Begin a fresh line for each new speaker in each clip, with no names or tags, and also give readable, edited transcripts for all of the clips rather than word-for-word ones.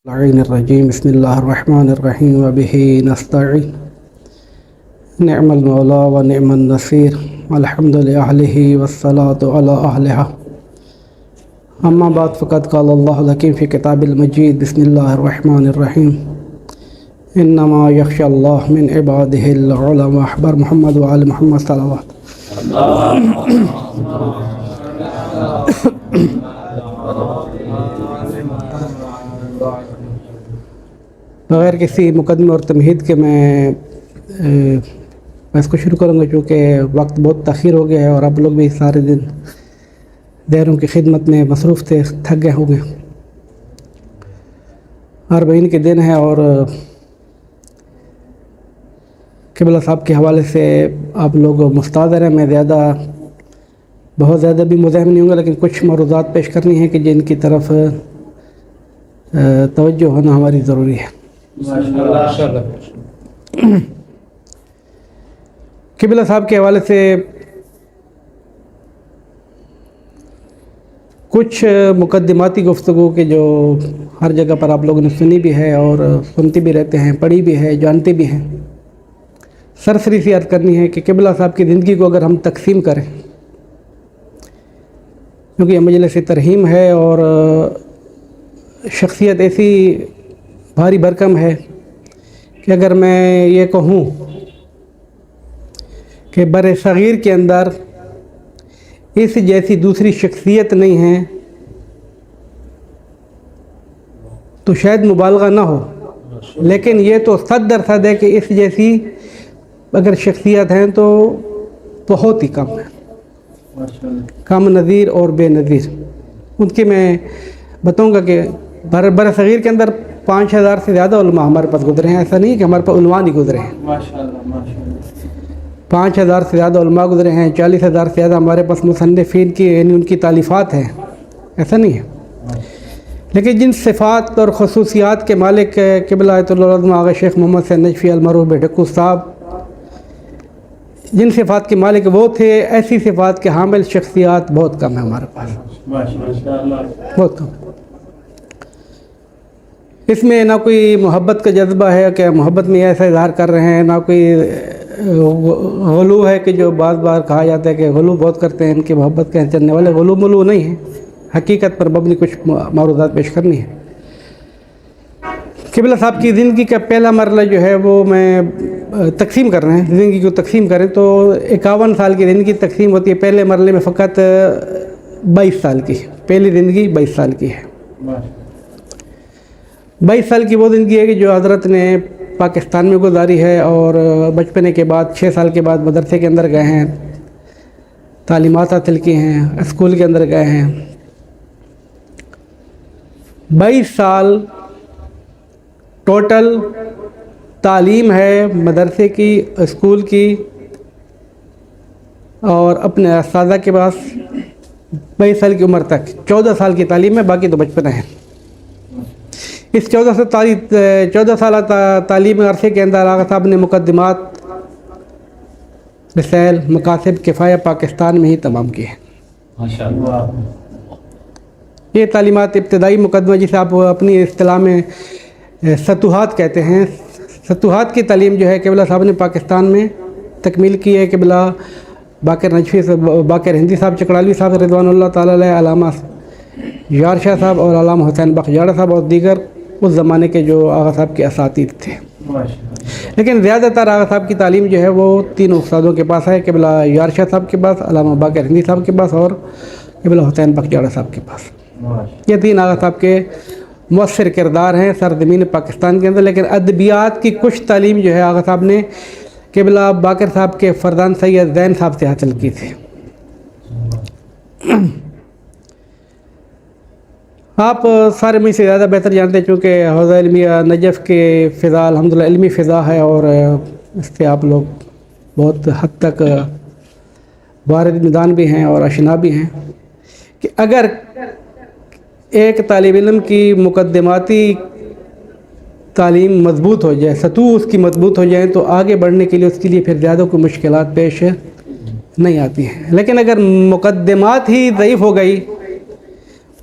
العين الرجيم بسم الله الرحمن الرحيم وبه نستعين نعم المولى ونعم النصير والحمد لأهله والصلاة على أهلها أما بعد فقد قال الله الحكيم في كتاب المجيد بسم الله الرحمن الرحيم إنما يخشى الله من عباده العلماء أحبار محمد وآل محمد صلوات بغیر کسی مقدمے اور تمہید کے میں اس کو شروع کروں گا، چونکہ وقت بہت تاخیر ہو گیا ہے اور آپ لوگ بھی سارے دن دیروں کی خدمت میں مصروف تھے، تھک گئے ہوں گے۔ اربعین کے دن ہے اور قبلہ صاحب کے حوالے سے آپ لوگ مستحضر ہیں۔ میں بہت زیادہ بھی مزاحم نہیں ہوں گا، لیکن کچھ معروضات پیش کرنی ہیں کہ جن کی طرف توجہ ہونا ہماری ضروری ہے۔ قبلہ صاحب کے حوالے سے کچھ مقدماتی گفتگو کے جو ہر جگہ پر آپ لوگوں نے سنی بھی ہے اور سنتے بھی رہتے ہیں، پڑھی بھی ہے، جانتے بھی ہیں۔ سرسری سی عرض کرنی ہے کہ قبلہ صاحب کی زندگی کو اگر ہم تقسیم کریں، کیونکہ یہ مجلس ترحیم ہے اور شخصیت ایسی بھاری بھرکم ہے کہ اگر میں یہ کہوں کہ بر صغیر کے اندر اس جیسی دوسری شخصیت نہیں ہے تو شاید مبالغہ نہ ہو، لیکن یہ تو 100% ہے کہ اس جیسی اگر شخصیت ہیں تو بہت ہی کم ہے، کم نظیر اور بے نظیر۔ ان کی میں بتاؤں گا کہ بر صغیر کے اندر 5000 سے زیادہ علماء ہمارے پاس گزرے ہیں۔ ایسا نہیں کہ ہمارے پاس علماء نہیں گزرے ہیں، 5000 سے زیادہ علماء گزرے ہیں، 40,000 سے زیادہ ہمارے پاس مصنفین کی یعنی ان کی تالیفات ہیں، ایسا نہیں ہے۔ لیکن جن صفات اور خصوصیات کے مالک قبلہ آیت اللہ العظمہ آغا شیخ محمد سید نجفی المعروف بڈھکو صاحب جن صفات کے مالک وہ تھے، ایسی صفات کے حامل شخصیات بہت کم ہیں ہمارے پاس، بہت کم۔ اس میں نہ کوئی محبت کا جذبہ ہے کہ محبت میں ایسا اظہار کر رہے ہیں، نہ کوئی غلو ہے کہ جو بعض بار کہا جاتا ہے کہ غلو بہت کرتے ہیں، ان کی محبت کے چلنے والے غلو ملو نہیں ہیں۔ حقیقت پر مبنی کچھ معروضات پیش کرنی ہے۔ قبلہ صاحب کی زندگی کا پہلا مرحلہ جو ہے وہ میں تقسیم کر رہے ہیں، زندگی کو تقسیم کریں تو 51 سال کی زندگی تقسیم ہوتی ہے۔ پہلے مرحلے میں فقط 22 سال کی، پہلی زندگی 22 سال کی ہے۔ 22 سال کی وہ زندگی ہے کہ جو حضرت نے پاکستان میں گزاری ہے، اور بچپنے کے بعد 6 سال کے بعد مدرسے کے اندر گئے ہیں، تعلیمات حاصل کی ہیں، اسکول کے اندر گئے ہیں۔ 22 سال ٹوٹل تعلیم ہے مدرسے کی، اسکول کی اور اپنے اساتذہ کے پاس 22 سال کی عمر تک 14 سال کی تعلیم ہے، باقی تو بچپنا ہے۔ اس 14 سالہ تعلیمی عرصے کے اندر آغا صاحب نے مقدمات، رسائل، مقاصد کفایہ پاکستان میں ہی تمام کی ہیں۔ یہ تعلیمات ابتدائی مقدمہ جسے آپ اپنی اصطلاح میں ستوحات کہتے ہیں، ستوحات کی تعلیم جو ہے قبلہ صاحب نے پاکستان میں تکمیل کی ہے۔ قبلہ باقر نجفی باقر ہندی صاحب چکڑالوی صاحب رضوان اللہ تعالیٰ علیہ، علامہ یار شاہ صاحب اور علامہ حسین بخش جاڑا صاحب اور دیگر اس زمانے کے جو آغا صاحب کے اساتذہ تھے۔ لیکن زیادہ تر آغا صاحب کی تعلیم جو ہے وہ 3 استادوں کے پاس ہے، قبلہ یار شاہ صاحب کے پاس، علامہ باقر ہندی صاحب کے پاس اور قبلہ حسین بخش جاڑا صاحب کے پاس۔ یہ 3 آغا صاحب کے مؤثر کردار ہیں سرزمین پاکستان کے اندر۔ لیکن ادبیات کی کچھ تعلیم جو ہے آغا صاحب نے قبلہ باقر صاحب کے فرزند سید زین صاحب سے حاصل کی تھی۔ آپ سارے مجھ سے زیادہ بہتر جانتے ہیں، چونکہ حوزہ علمیہ نجف کے فضا الحمدللہ علمی فضا ہے اور اس سے آپ لوگ بہت حد تک وارد میدان بھی ہیں اور آشنا بھی ہیں کہ اگر ایک طالب علم کی مقدماتی تعلیم مضبوط ہو جائے، سطوح اس کی مضبوط ہو جائیں تو آگے بڑھنے کے لیے اس کے لیے پھر زیادہ کوئی مشکلات پیش نہیں آتی ہیں۔ لیکن اگر مقدمات ہی ضعیف ہو گئی،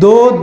2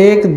1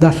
10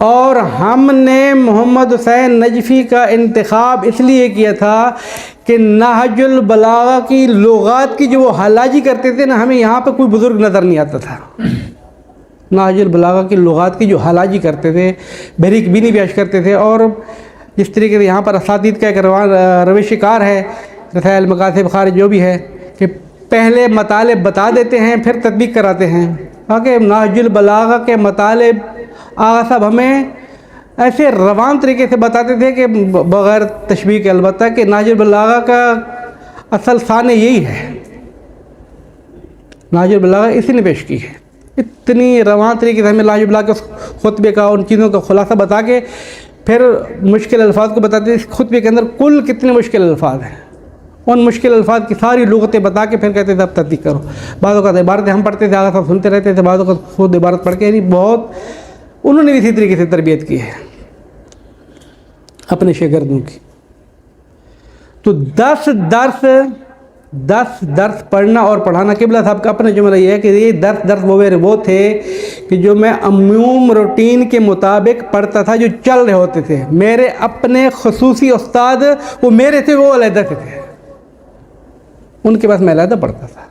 اور ہم نے محمد حسین نجفی کا انتخاب اس لیے کیا تھا کہ نہج البلاغہ کی لغات کی جو وہ حلاجی کرتے تھے نا، ہمیں یہاں پہ کوئی بزرگ نظر نہیں آتا تھا۔ نہج البلاغہ کی لغات کی جو حلاجی کرتے تھے، بریک بینی پیش کرتے تھے، اور جس طریقے سے یہاں پر اساتید کا ایک روش کار ہے، رسائل مکاتب خارج جو بھی ہے، کہ پہلے مطالب بتا دیتے ہیں پھر تطبیق کراتے ہیں۔ کہ نہج البلاغہ کے مطالب آغا صاحب ہمیں ایسے روان طریقے سے بتاتے تھے کہ بغیر تشبیہ کے، البتہ کہ نہج البلاغہ کا اصل ثانی یہی ہے، نہج البلاغہ اسی نے پیش کی ہے۔ اتنی روان طریقے سے ہمیں نہج البلاغہ کے خطبے کا، ان چیزوں کا خلاصہ بتا کے پھر مشکل الفاظ کو بتاتے تھے۔ اس خطبے کے اندر کل کتنے مشکل الفاظ ہیں، ان مشکل الفاظ کی ساری لغتیں بتا کے پھر کہتے تھے اب تحقیق کرو۔ بعض اوقات عبارتیں ہم پڑھتے تھے، آگے صاحب سنتے رہتے تھے، بعض اوقات خود عبارت پڑھ کے، یعنی بہت انہوں نے اسی طریقے سے تربیت کی ہے اپنے شاگردوں کی۔ تو 10 درس پڑھنا اور پڑھانا، قبلہ صاحب کا اپنا جملہ یہ ہے کہ یہ 10 درس وہ تھے کہ جو میں عموم روٹین کے مطابق پڑھتا تھا، جو چل رہے ہوتے تھے۔ میرے اپنے خصوصی استاد وہ میرے تھے، وہ علیحدہ سے تھے، ان کے پاس میں علیحدہ پڑھتا تھا۔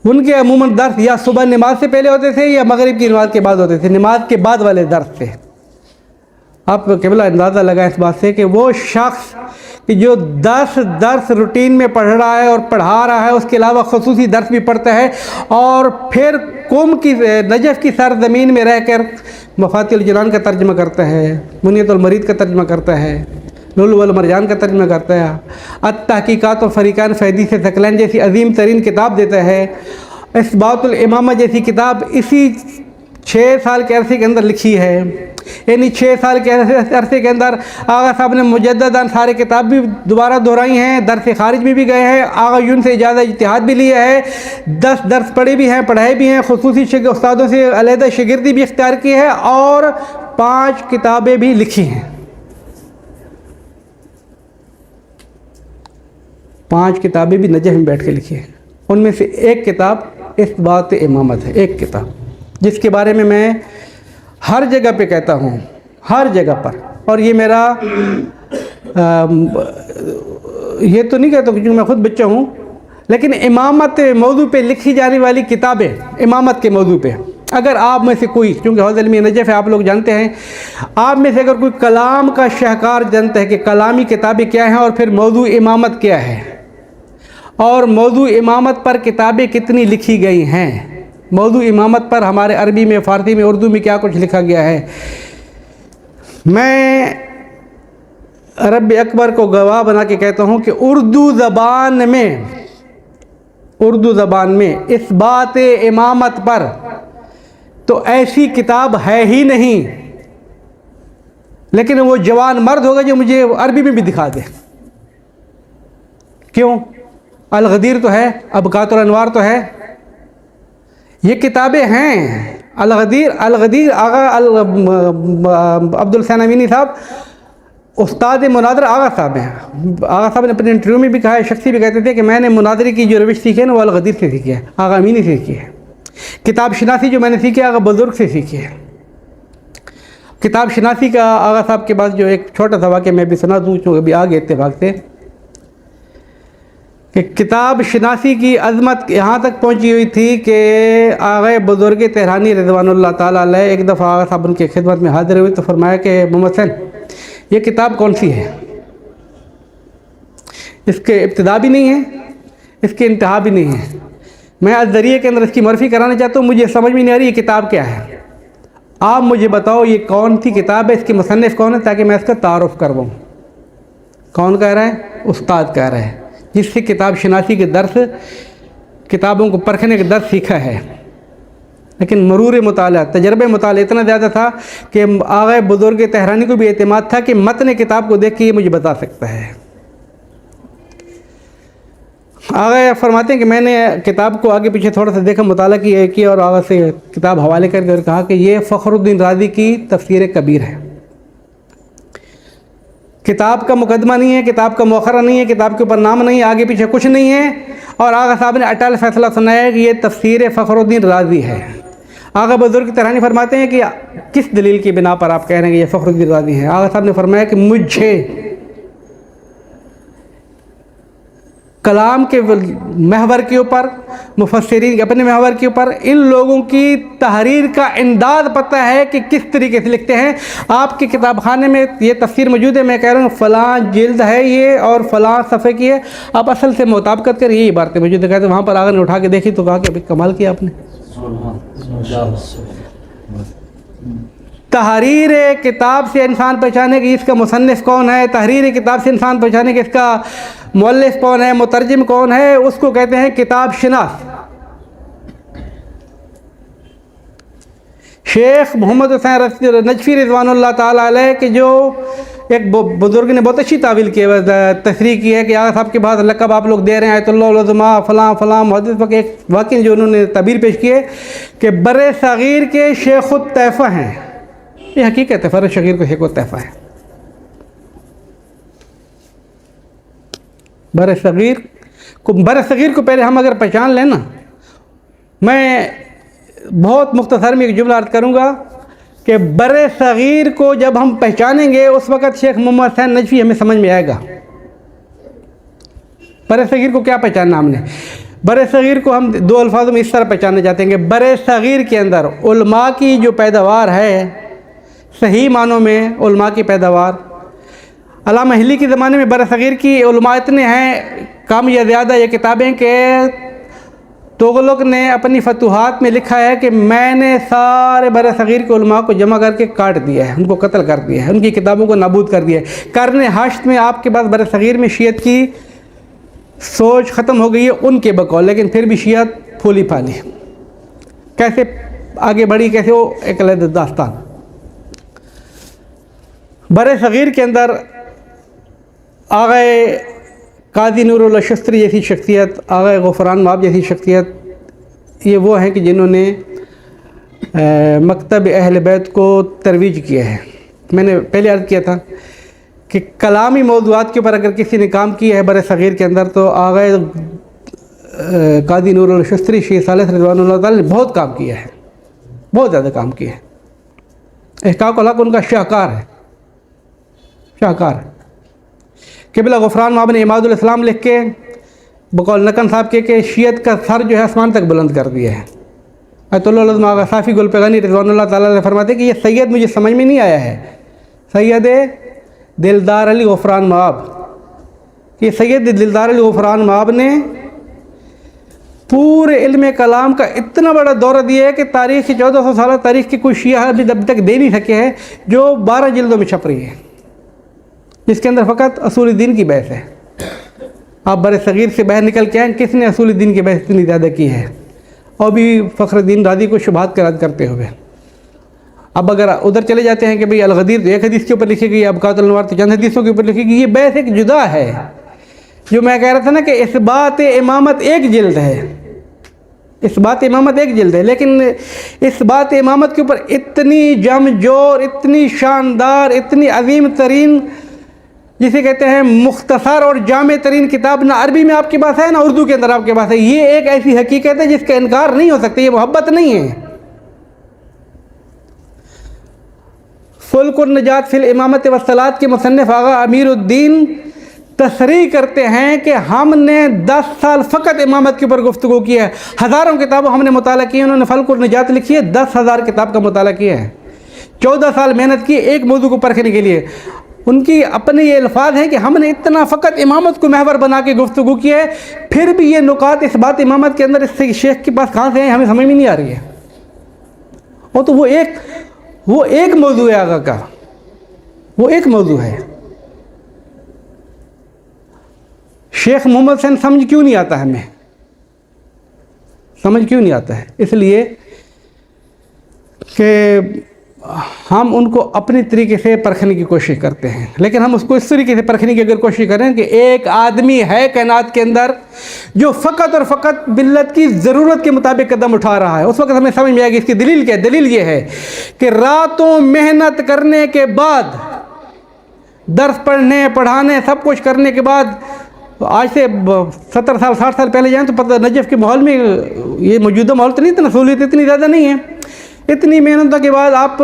ان کے عموماً درس یا صبح نماز سے پہلے ہوتے تھے یا مغرب کی نماز کے بعد ہوتے تھے، نماز کے بعد والے درس تھے۔ آپ قبلہ اندازہ لگائیں اس بات سے کہ وہ شخص کہ جو 10 درس روٹین میں پڑھ رہا ہے اور پڑھا رہا ہے، اس کے علاوہ خصوصی درس بھی پڑھتا ہے، اور پھر قم کی، نجف کی سرزمین میں رہ کر مفاتیح الجنان کا ترجمہ کرتا ہے، منیت المرید کا ترجمہ کرتا ہے، لؤلؤ والمرجان کا ترجمہ کرتا ہے، التحقیقات و فریقان فی حدیث ثقلین جیسی عظیم ترین کتاب دیتا ہے، اثبات الامامہ جیسی کتاب اسی 6 سال کے عرصے کے اندر لکھی ہے۔ یعنی 6 سال کے عرصے کے اندر آغا صاحب نے مجدداً سارے کتاب بھی دوبارہ دہرائی ہیں، درس خارج بھی گئے ہیں، آغا یون سے اجازہ اجتہاد بھی لیا ہے، 10 درس پڑھے بھی ہیں، پڑھائے بھی ہیں، خصوصی استادوں سے علیحدہ شاگردی بھی اختیار کی ہے، اور 5 کتابیں بھی لکھی ہیں۔ 5 کتابیں بھی نجف میں بیٹھ کے لکھی ہیں۔ ان میں سے ایک کتاب اثبات امامت ہے، ایک کتاب جس کے بارے میں ہر جگہ پہ کہتا ہوں، ہر جگہ پر، اور یہ میرا یہ تو نہیں کہتا کیونکہ میں خود بچہ ہوں، لیکن امامت موضوع پہ لکھی جانے والی کتابیں، امامت کے موضوع پہ، اگر آپ میں سے کوئی، چونکہ حوض علمی نجف ہے آپ لوگ جانتے ہیں، آپ میں سے اگر کوئی کلام کا شاہکار جانتا ہے کہ کلامی کتابیں کیا ہیں اور پھر موضوع امامت کیا ہے، اور موضوع امامت پر کتابیں کتنی لکھی گئی ہیں، موضوع امامت پر ہمارے عربی میں، فارسی میں، اردو میں کیا کچھ لکھا گیا ہے، میں رب اکبر کو گواہ بنا کے کہتا ہوں کہ اردو زبان میں اس بات امامت پر تو ایسی کتاب ہے ہی نہیں، لیکن وہ جوان مرد ہوگا جو مجھے عربی میں بھی دکھا دے۔ کیوں؟ الغدیر تو ہے، ابقات الانوار تو ہے، یہ کتابیں ہیں۔ الغدیر آغا عبد الحسین امینی صاحب استاد مناظر آغا صاحب ہیں۔ آغا صاحب نے اپنے انٹرویو میں بھی کہا ہے، شخصی بھی کہتے تھے کہ میں نے مناظرے کی جو روش سیکھی ہے نا وہ الغدیر سے سیکھی ہے، آغا امینی سے سیکھی ہے۔ کتاب شناسی جو میں نے سیکھی آغا بزرگ سے سیکھی ہے۔ کتاب شناسی کا آغا صاحب کے بعد جو ایک چھوٹا سا واقعہ میں بھی سنا دوں، چونکہ ابھی آگے اتفاق سے، کہ کتاب شناسی کی عظمت یہاں تک پہنچی ہوئی تھی کہ آغا بزرگ تہرانی رضوان اللہ تعالیٰ علیہ ایک دفعہ آغا صاحب ان کی خدمت میں حاضر ہوئے تو فرمایا کہ محمد حسین یہ کتاب کون سی ہے؟ اس کے ابتدا بھی نہیں ہے، اس کے انتہا بھی نہیں ہے، میں اس ذریعے کے اندر اس کی معرفی کرانا چاہتا ہوں، مجھے سمجھ میں نہیں آ رہی یہ کتاب کیا ہے، آپ مجھے بتاؤ یہ کون سی کتاب ہے، اس کے مصنف کون ہے، تاکہ میں اس کا تعارف کرواؤں۔ کون کہہ رہا ہے؟ استاد کہہ رہا ہے، جس سے کتاب شناسی کے درس، کتابوں کو پرکھنے کے درس سیکھا ہے، لیکن مرور مطالعہ، تجربہ مطالعہ اتنا زیادہ تھا کہ آغا بزرگ تہرانی کو بھی اعتماد تھا کہ متن کتاب کو دیکھ کے یہ مجھے بتا سکتا ہے۔ آغا فرماتے ہیں کہ میں نے کتاب کو آگے پیچھے تھوڑا سا دیکھا، مطالعہ کیا اور آغا سے کتاب حوالے کر کے اور کہا کہ یہ فخر الدین رازی کی تفسیر کبیر ہے۔ کتاب کا مقدمہ نہیں ہے، کتاب کا مؤخرہ نہیں ہے، کتاب کے اوپر نام نہیں ہے، آگے پیچھے کچھ نہیں ہے، اور آغا صاحب نے اٹل فیصلہ سنایا ہے کہ یہ تفسیر فخر الدین رازی ہے۔ آغا بزرگ ترانی فرماتے ہیں کہ کس دلیل کی بنا پر آپ کہہ رہے ہیں کہ یہ فخر الدین رازی ہیں؟ آغا صاحب نے فرمایا کہ مجھے کلام کے محور کے اوپر، مفسرین کے اپنے محور کے اوپر، ان لوگوں کی تحریر کا انداز پتہ ہے کہ کس طریقے سے لکھتے ہیں۔ آپ کے کتاب خانے میں یہ تفسیر موجود ہے، میں کہہ رہا ہوں فلاں جلد ہے یہ اور فلاں صفحے کی ہے، آپ اصل سے مطابقت کر یہی عبارتیں موجود ہے۔ کہتے ہیں وہاں پر آگے نے اٹھا کے دیکھی تو کہا کہ کمال کیا آپ نے۔ تحریر کتاب سے انسان پہچانے کہ اس کا مصنف کون ہے، تحریر کتاب سے انسان پہچانے کہ اس کا مؤلف کون ہے، مترجم کون ہے، اس کو کہتے ہیں کتاب شناس۔ شیخ محمد حسین نجفی رضوان اللہ تعالیٰ علیہ کہ جو ایک بزرگ نے بہت اچھی تعویل کی ہے، تشریح کی ہے کہ آغا صاحب کے بعد لقب آپ لوگ دے رہے ہیں آیت اللہ العظماء فلاں فلاں محدث، وقت ایک واقعی جو انہوں نے تعبیر پیش کی ہے کہ بر صغیر کے شیخ الطیفہ ہیں۔ یہ حقیقت ہے، بر صغیر کو شیخ الطیفہ ہے۔ بر صغیر کو پہلے ہم اگر پہچان لیں نا، میں بہت مختصر میں ایک جملہ عرض کروں گا کہ بر صغیر کو جب ہم پہچانیں گے اس وقت شیخ محمد حسین نجفی ہمیں سمجھ میں آئے گا۔ بر صغیر کو کیا پہچاننا ہم نے؟ بر صغیر کو ہم دو الفاظوں میں اس طرح پہچاننا چاہتے ہیں کہ بر صغیر کے اندر علماء کی جو پیداوار ہے، صحیح معنوں میں علماء کی پیداوار، علامہ ہلی کے زمانے میں بر صغیر کی علماء اتنے ہیں کم یا زیادہ یہ کتابیں کہ تغلق نے اپنی فتوحات میں لکھا ہے کہ میں نے سارے بر صغیر کے علماء کو جمع کر کے کاٹ دیا ہے، ان کو قتل کر دیا ہے، ان کی کتابوں کو نابود کر دیا ہے۔ قرن ہشت میں آپ کے پاس بر صغیر میں شیعت کی سوچ ختم ہو گئی ہے ان کے بقول، لیکن پھر بھی شیعت پھولی پھالی کیسے آگے بڑھی، کیسے وہ ایک علیحدہ داستان۔ بر صغیر کے اندر آغا قاضی نور اللہ شستری جیسی شخصیت، آغا غفران مآب جیسی شخصیت، یہ وہ ہیں کہ جنہوں نے مکتب اہل بیت کو ترویج کیا ہے۔ میں نے پہلے عرض کیا تھا کہ کلامی موضوعات کے اوپر اگر کسی نے کام کیا ہے بر صغیر کے اندر تو آغا قاضی نور اللہ شستری شیخ ثالث رضوان اللہ تعالیٰ نے بہت کام کیا ہے، بہت زیادہ کام کیا ہے۔ احقاق الحق ان کا شاہکار ہے، شاہکار ہے۔ قبلہ غفران مآب نے عماد الاسلام لکھ کے بقول نقن صاحب کے کہ شیعت کا سر جو ہے آسمان تک بلند کر دیا ہے۔ آیت اللہ العظماء آغا صافی گل پیغانی رضوان اللہ تعالیٰ نے فرماتے ہیں کہ یہ سید مجھے سمجھ میں نہیں آیا ہے، سید دلدار علی غفران مآب، یہ سید دلدار علی غفران مآب نے پورے علم کلام کا اتنا بڑا دورہ دیا ہے کہ تاریخ کی 1400 سالہ تاریخ کی کوئی شیعہ ابھی تک دے نہیں سکے ہے، جو 12 جلدوں میں چھپ رہی ہے، جس کے اندر فقط اصول دین کی بحث ہے۔ آپ بر صغیر سے باہر نکل کے آئیں، کس نے اصول دین کی بحث اتنی زیادہ کی ہے، اور بھی فخر الدین رازی کو شبہات کا رد کرتے ہوئے۔ اب اگر ادھر چلے جاتے ہیں کہ بھئی الغدیر تو ایک حدیث کے اوپر لکھی گئی، ابقات الانوار تو چند حدیثوں کے اوپر لکھی گئی، یہ بحث ایک جدا ہے۔ جو میں کہہ رہا تھا نا کہ اثبات امامت ایک جلد ہے، اثبات امامت ایک جلد ہے، لیکن اثبات امامت کے اوپر اتنی جم جور، اتنی شاندار، اتنی عظیم ترین، جسے کہتے ہیں مختصر اور جامع ترین کتاب نہ عربی میں آپ کے پاس ہے نہ اردو کے اندر آپ کے پاس ہے۔ یہ ایک ایسی حقیقت ہے جس کا انکار نہیں ہو سکتا، یہ محبت نہیں ہے۔ فلک النجات فی الامامت والصلاۃ کے مصنف آغا امیر الدین تصریح کرتے ہیں کہ ہم نے 10 سال فقط امامت کے اوپر گفتگو کی ہے، ہزاروں کتابوں ہم نے مطالعہ کی، انہوں نے فلک النجات لکھی ہے، 10,000 کتاب کا مطالعہ کیا ہے، 14 سال محنت کی ایک موضوع کو پرکھنے کے لیے۔ ان کی اپنے یہ الفاظ ہیں کہ ہم نے اتنا فقط امامت کو محور بنا کے گفتگو کی ہے، پھر بھی یہ نکات اس بات امامت کے اندر اس سے شیخ کے پاس کہاں سے ہیں ہمیں سمجھ میں نہیں آ رہی ہے۔ اور تو وہ ایک موضوع ہے آقا کا، وہ ایک موضوع ہے۔ شیخ محمد حسین سمجھ کیوں نہیں آتا ہمیں، سمجھ کیوں نہیں آتا ہے؟ اس لیے کہ ہم ان کو اپنی طریقے سے پرکھنے کی کوشش کرتے ہیں، لیکن ہم اس کو اس طریقے سے پرکھنے کی اگر کوشش کریں کہ ایک آدمی ہے کائنات کے اندر جو فقط اور فقط ملت کی ضرورت کے مطابق قدم اٹھا رہا ہے، اس وقت ہمیں سمجھ میں آئے گی اس کی دلیل کیا ہے۔ دلیل یہ ہے کہ راتوں محنت کرنے کے بعد، درس پڑھنے پڑھانے سب کچھ کرنے کے بعد، آج سے 70 سال 60 سال پہلے جائیں تو پتہ نجف کے ماحول میں یہ موجودہ ماحول تو نہیں تھا، سہولیت اتنی زیادہ نہیں ہے، اتنی محنتوں کے بعد آپ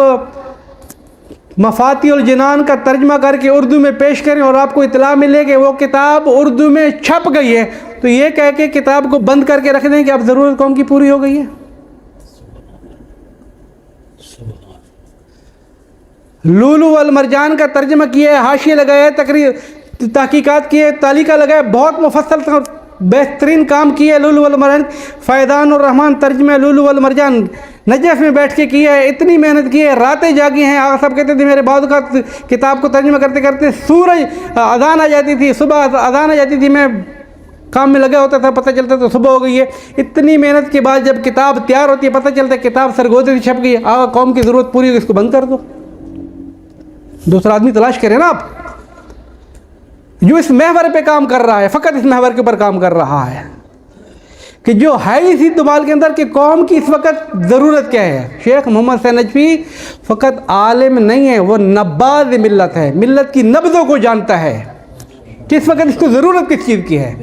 مفاتیح الجنان کا ترجمہ کر کے اردو میں پیش کریں اور آپ کو اطلاع ملے کہ وہ کتاب اردو میں چھپ گئی ہے، تو یہ کہہ کے کتاب کو بند کر کے رکھ دیں کہ اب ضرورت قوم کی پوری ہو گئی ہے۔ لولو والمرجان کا ترجمہ کیا ہے، حاشیہ لگایا ہے، تحقیقات کی ہے، تعلیقہ لگایا ہے، بہت مفصل بہترین کام کیا ہے لولو والمرجان۔ فیضان الرحمن ترجمہ لولو والمرجان نجف میں بیٹھ کے کیا ہے، اتنی محنت کی ہے، راتیں جاگی ہیں۔ آقا صاحب کہتے تھے میرے بعد کا کتاب کو ترجمہ کرتے کرتے سورج اذان آ جاتی تھی، صبح اذان آ جاتی تھی، میں کام میں لگا ہوتا تھا، پتہ چلتا تو صبح ہو گئی ہے۔ اتنی محنت کے بعد جب کتاب تیار ہوتی ہے، پتہ چلتا ہے کتاب سرگوزے سے چھپ گئی ہے۔ آقا قوم کی ضرورت پوری ہوگی، اس کو بند کر دو، دوسرا آدمی تلاش کریں نا آپ، جو اس محور پہ کام کر رہا ہے، فقط اس محور کے اوپر کام کر رہا ہے کہ جو ہے اسی دمال کے اندر کہ قوم کی اس وقت ضرورت کیا ہے۔ شیخ محمد حسین نجفی فقط عالم نہیں ہے، وہ نباذ ملت ہے، ملت کی نبضوں کو جانتا ہے کہ اس وقت اس کو ضرورت کس چیز کی ہے۔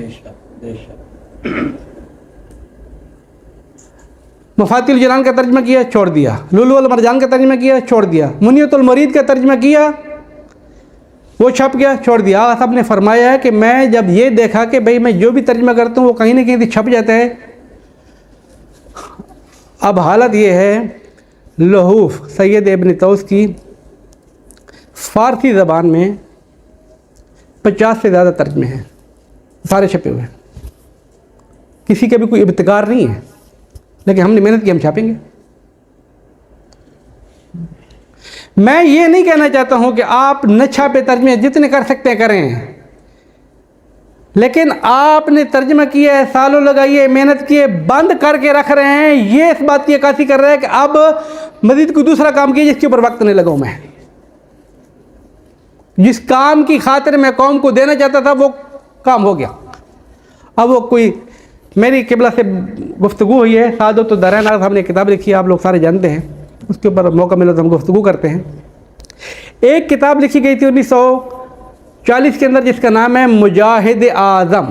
مفاتیح الجنان کا ترجمہ کیا، چھوڑ دیا۔ لولو والمرجان کا ترجمہ کیا، چھوڑ دیا۔ منیت المرید کا ترجمہ کیا، وہ چھپ گیا، چھوڑ دیا۔ آقا صاحب نے فرمایا ہے کہ میں جب یہ دیکھا کہ بھئی میں جو بھی ترجمہ کرتا ہوں وہ کہیں نہ کہیں چھپ جاتا ہے، اب حالت یہ ہے، لحوف سید ابن طوس کی فارسی زبان میں 50 سے زیادہ ترجمے ہیں، سارے چھپے ہوئے ہیں، کسی کا بھی کوئی ابتکار نہیں ہے، لیکن ہم نے محنت کی، ہم چھاپیں گے۔ میں یہ نہیں کہنا چاہتا ہوں کہ آپ نہ چھاپے ترجمے، جتنے کر سکتے ہیں کریں، لیکن آپ نے ترجمہ کیا ہے، سالوں لگائیے، محنت کیے، بند کر کے رکھ رہے ہیں، یہ اس بات کی عکاسی کر رہا ہے کہ اب مزید کوئی دوسرا کام کیجیے جس کے اوپر وقت نہیں لگاؤں میں۔ جس کام کی خاطر میں قوم کو دینا چاہتا تھا وہ کام ہو گیا۔ اب وہ کوئی میری قبلہ سے گفتگو ہوئی ہے، سعادت الدارین صاحب نے کتاب لکھی ہے، آپ لوگ سارے جانتے ہیں، اس کے اوپر موقع ملا تو ہم گفتگو کرتے ہیں۔ ایک کتاب لکھی گئی تھی 1940 کے اندر جس کا نام ہے مجاہد اعظم،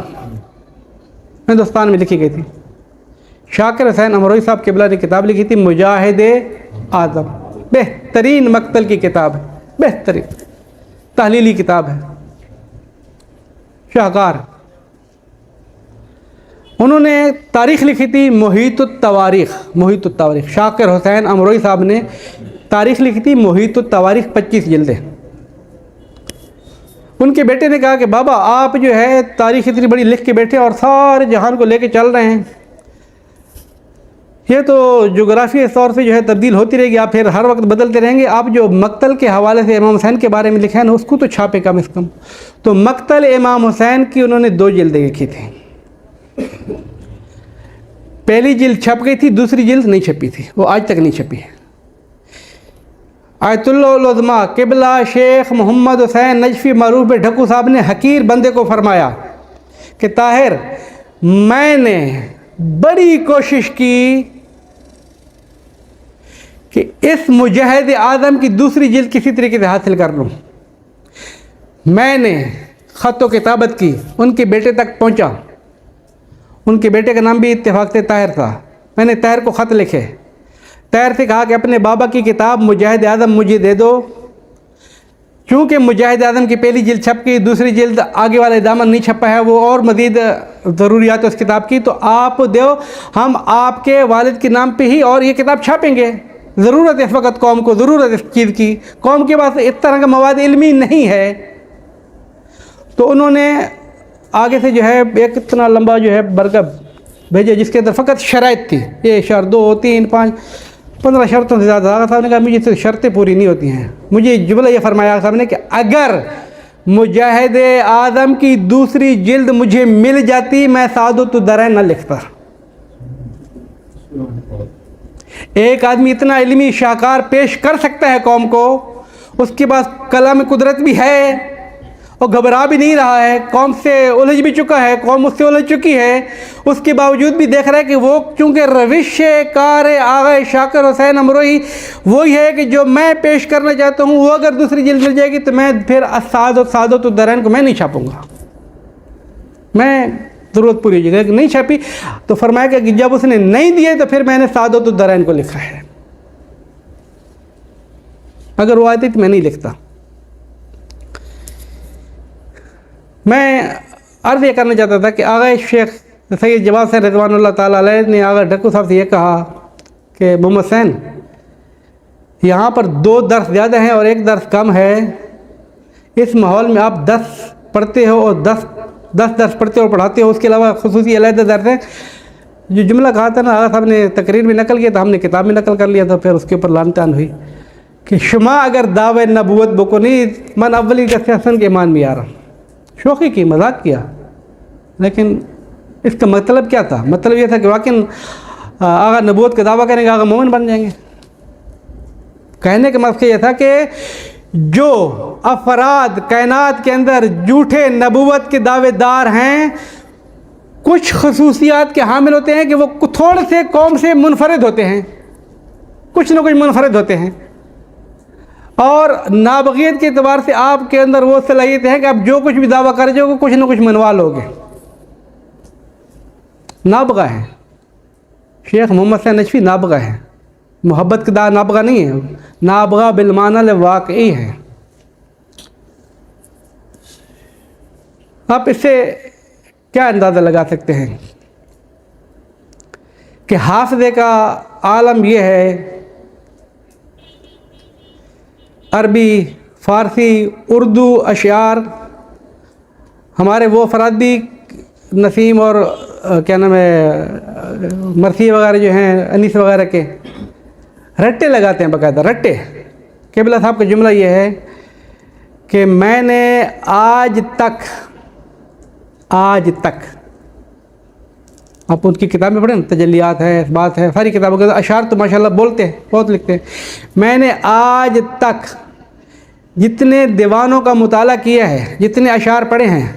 ہندوستان میں لکھی گئی تھی۔ شاکر حسین امروئی صاحب قبلہ نے کتاب لکھی تھی مجاہد اعظم، بہترین مقتل کی کتاب ہے، بہترین تحلیلی کتاب ہے، شاہکار۔ انہوں نے تاریخ لکھی تھی محیط التواریخ، محیط التواریخ، شاکر حسین امروئی صاحب نے تاریخ لکھی تھی محیط التواریخ، 25 جلدیں۔ ان کے بیٹے نے کہا کہ بابا آپ جو ہے تاریخ اتنی بڑی لکھ کے بیٹھے اور سارے جہان کو لے کے چل رہے ہیں، یہ تو جغرافی طور سے جو ہے تبدیل ہوتی رہے گی، آپ پھر ہر وقت بدلتے رہیں گے، آپ جو مقتل کے حوالے سے امام حسین کے بارے میں لکھا ہے نا اس کو تو چھاپے کم از کم۔ تو مقتل امام حسین کی انہوں نے 2 جلدیں لکھی تھیں، پہلی جلد چھپ گئی تھی، دوسری جلد نہیں چھپی تھی، وہ آج تک نہیں چھپی ہے۔ آیت اللہ العظمیٰ قبلہ شیخ محمد حسین نجفی معروف ڈھکو صاحب نے حقیر بندے کو فرمایا کہ طاہر میں نے بڑی کوشش کی کہ اس مجاہد اعظم کی دوسری جلد کسی طریقے سے حاصل کر لوں۔ میں نے خط و کتابت کی، ان کے بیٹے تک پہنچا، ان کے بیٹے کا نام بھی اتفاق سے طاہر تھا، میں نے طاہر کو خط لکھے، طاہر سے کہا کہ اپنے بابا کی کتاب مجاہد اعظم مجھے دے دو، چونکہ مجاہد اعظم کی پہلی جلد چھپ گئی، دوسری جلد آگے والا دامن نہیں چھپا ہے، وہ اور مزید ضروریات اس کتاب کی، تو آپ دیو، ہم آپ کے والد کے نام پہ ہی اور یہ کتاب چھاپیں گے۔ ضرورت اس وقت قوم کو، ضرورت اس چیز کی، قوم کے پاس اس طرح کا مواد علمی نہیں ہے۔ تو انہوں نے آگے سے جو ہے ایک اتنا لمبا جو ہے برگہ بھیجا جس کے اندر فقط شرائط تھی، یہ شرط 2 3 5 15 شرطوں سے زیادہ۔ آقا صاحب نے کہا مجھے سے شرطیں پوری نہیں ہوتی ہیں، مجھے جملہ یہ فرمایا آقا صاحب نے کہ اگر مجاہد اعظم کی دوسری جلد مجھے مل جاتی میں سعادت الدارین نہ لکھتا۔ ایک آدمی اتنا علمی شاہکار پیش کر سکتا ہے قوم کو، اس کے پاس کلام قدرت بھی ہے اور گھبرا بھی نہیں رہا ہے، قوم سے الجھ بھی چکا ہے، قوم اس سے الجھ چکی ہے، اس کے باوجود بھی دیکھ رہا ہے کہ وہ چونکہ روش کار آغا شاکر حسین امروئی وہی ہے کہ جو میں پیش کرنا چاہتا ہوں، وہ اگر دوسری جلد مل جائے گی تو میں پھر سعادت الدارین کو میں نہیں چھاپوں گا، میں ضرورت پوری ہو جائے گی، لیکن نہیں چھاپی۔ تو فرمایا کہ جب اس نے نہیں دیے تو پھر میں نے سعادت الدارین کو لکھا ہے۔ اگر وہ آتی تو میں نہیں لکھتا. میں عرض یہ کرنا چاہتا تھا کہ آغا شیخ سید جواد حسین رضوان اللہ تعالیٰ علیہ نے آغا ڈھکو صاحب سے یہ کہا کہ محمد حسین یہاں پر 2 درس زیادہ ہیں اور 1 درس کم ہے. اس ماحول میں آپ 10 پڑھتے ہو اور 10 درس پڑھتے ہو اور پڑھاتے ہو, اس کے علاوہ خصوصی علیحدہ درس ہے. جو جملہ کہا تھا نا آغا صاحب نے تقریر میں نقل کیا تھا, ہم نے کتاب میں نقل کر لیا تھا, پھر اس کے اوپر لعن طعن ہوئی کہ شما اگر دعوی نبوت بکنی من اولی کا حسن کے ایمان میں آ رہا. شوخی کی, مذاق کیا, لیکن اس کا مطلب کیا تھا؟ مطلب یہ تھا کہ واقعی آغا نبوت کا دعویٰ کریں گے, آغا مومن بن جائیں گے. کہنے کا مقصد یہ تھا کہ جو افراد کائنات کے اندر جھوٹے نبوت کے دعوے دار ہیں, کچھ خصوصیات کے حامل ہوتے ہیں کہ وہ تھوڑے سے قوم سے منفرد ہوتے ہیں, کچھ نہ کچھ منفرد ہوتے ہیں, اور نابغیت کے اعتبار سے آپ کے اندر وہ صلاحیت ہے کہ آپ جو کچھ بھی دعویٰ کر جاؤ گے کچھ نہ کچھ منوا لوگے. نابغہ ہیں شیخ محمد حسین نجفی, نابغہ ہیں. محبت کے دا نابغہ نہیں ہے, نابغہ بالمعنی واقعی ہے. آپ اس سے کیا اندازہ لگا سکتے ہیں کہ حافظے کا عالم یہ ہے, عربی, فارسی, اردو اشعار, ہمارے وہ افراد بھی نسیم اور کیا نام ہے مرثی وغیرہ جو ہیں, انیس وغیرہ کے رٹے لگاتے ہیں باقاعدہ رٹے. قبلہ صاحب کا جملہ یہ ہے کہ میں نے آج تک آپ ان کی کتابیں پڑھیں, تجلیات ہے, اثبات ہے, ساری کتابوں کے اشعار تو ماشاءاللہ بولتے ہیں, بہت لکھتے ہیں. میں نے آج تک جتنے دیوانوں کا مطالعہ کیا ہے, جتنے اشعار پڑھے ہیں,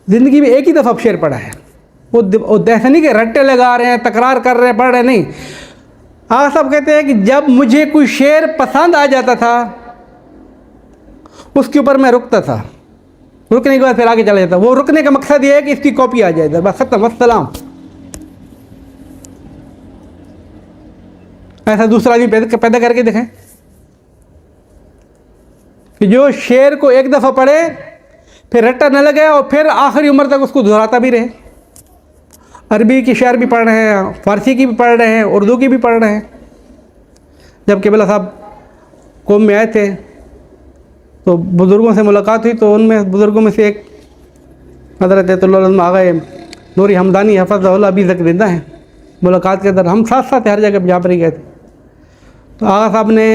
زندگی میں ایک ہی دفعہ شعر پڑھا ہے. وہ ایسا نہیں کہ رٹے لگا رہے ہیں, تکرار کر رہے ہیں, پڑھ رہے ہیں, نہیں. آغا صاحب کہتے ہیں کہ جب مجھے کوئی شعر پسند آ جاتا تھا اس کے اوپر میں رکتا تھا, رکنے کے بعد پھر آگے چلا جاتا. وہ رکنے کا مقصد یہ ہے کہ اس کی کاپی آ جائے, بس ختم, والسلام. ایسا دوسرا آدمی پیدا کر کے دیکھیں کہ جو شعر کو ایک دفعہ پڑھے پھر رٹا نہ لگے اور پھر آخری عمر تک اس کو دہراتا بھی رہے. عربی کی شعر بھی پڑھ رہے ہیں, فارسی کی بھی پڑھ رہے ہیں, اردو کی بھی پڑھ رہے ہیں. جب قبلہ صاحب قوم میں آئے تھے تو بزرگوں سے ملاقات ہوئی, تو ان میں بزرگوں میں سے ایک حضرت ایت اللہ علیہ آغا نوری حمدانی حفظہ اللہ ابھی تک زندہ ہیں. ملاقات کے اندر ہم ساتھ ساتھ ہر جگہ جہاں پر ہی گئے تھے. تو آغا صاحب نے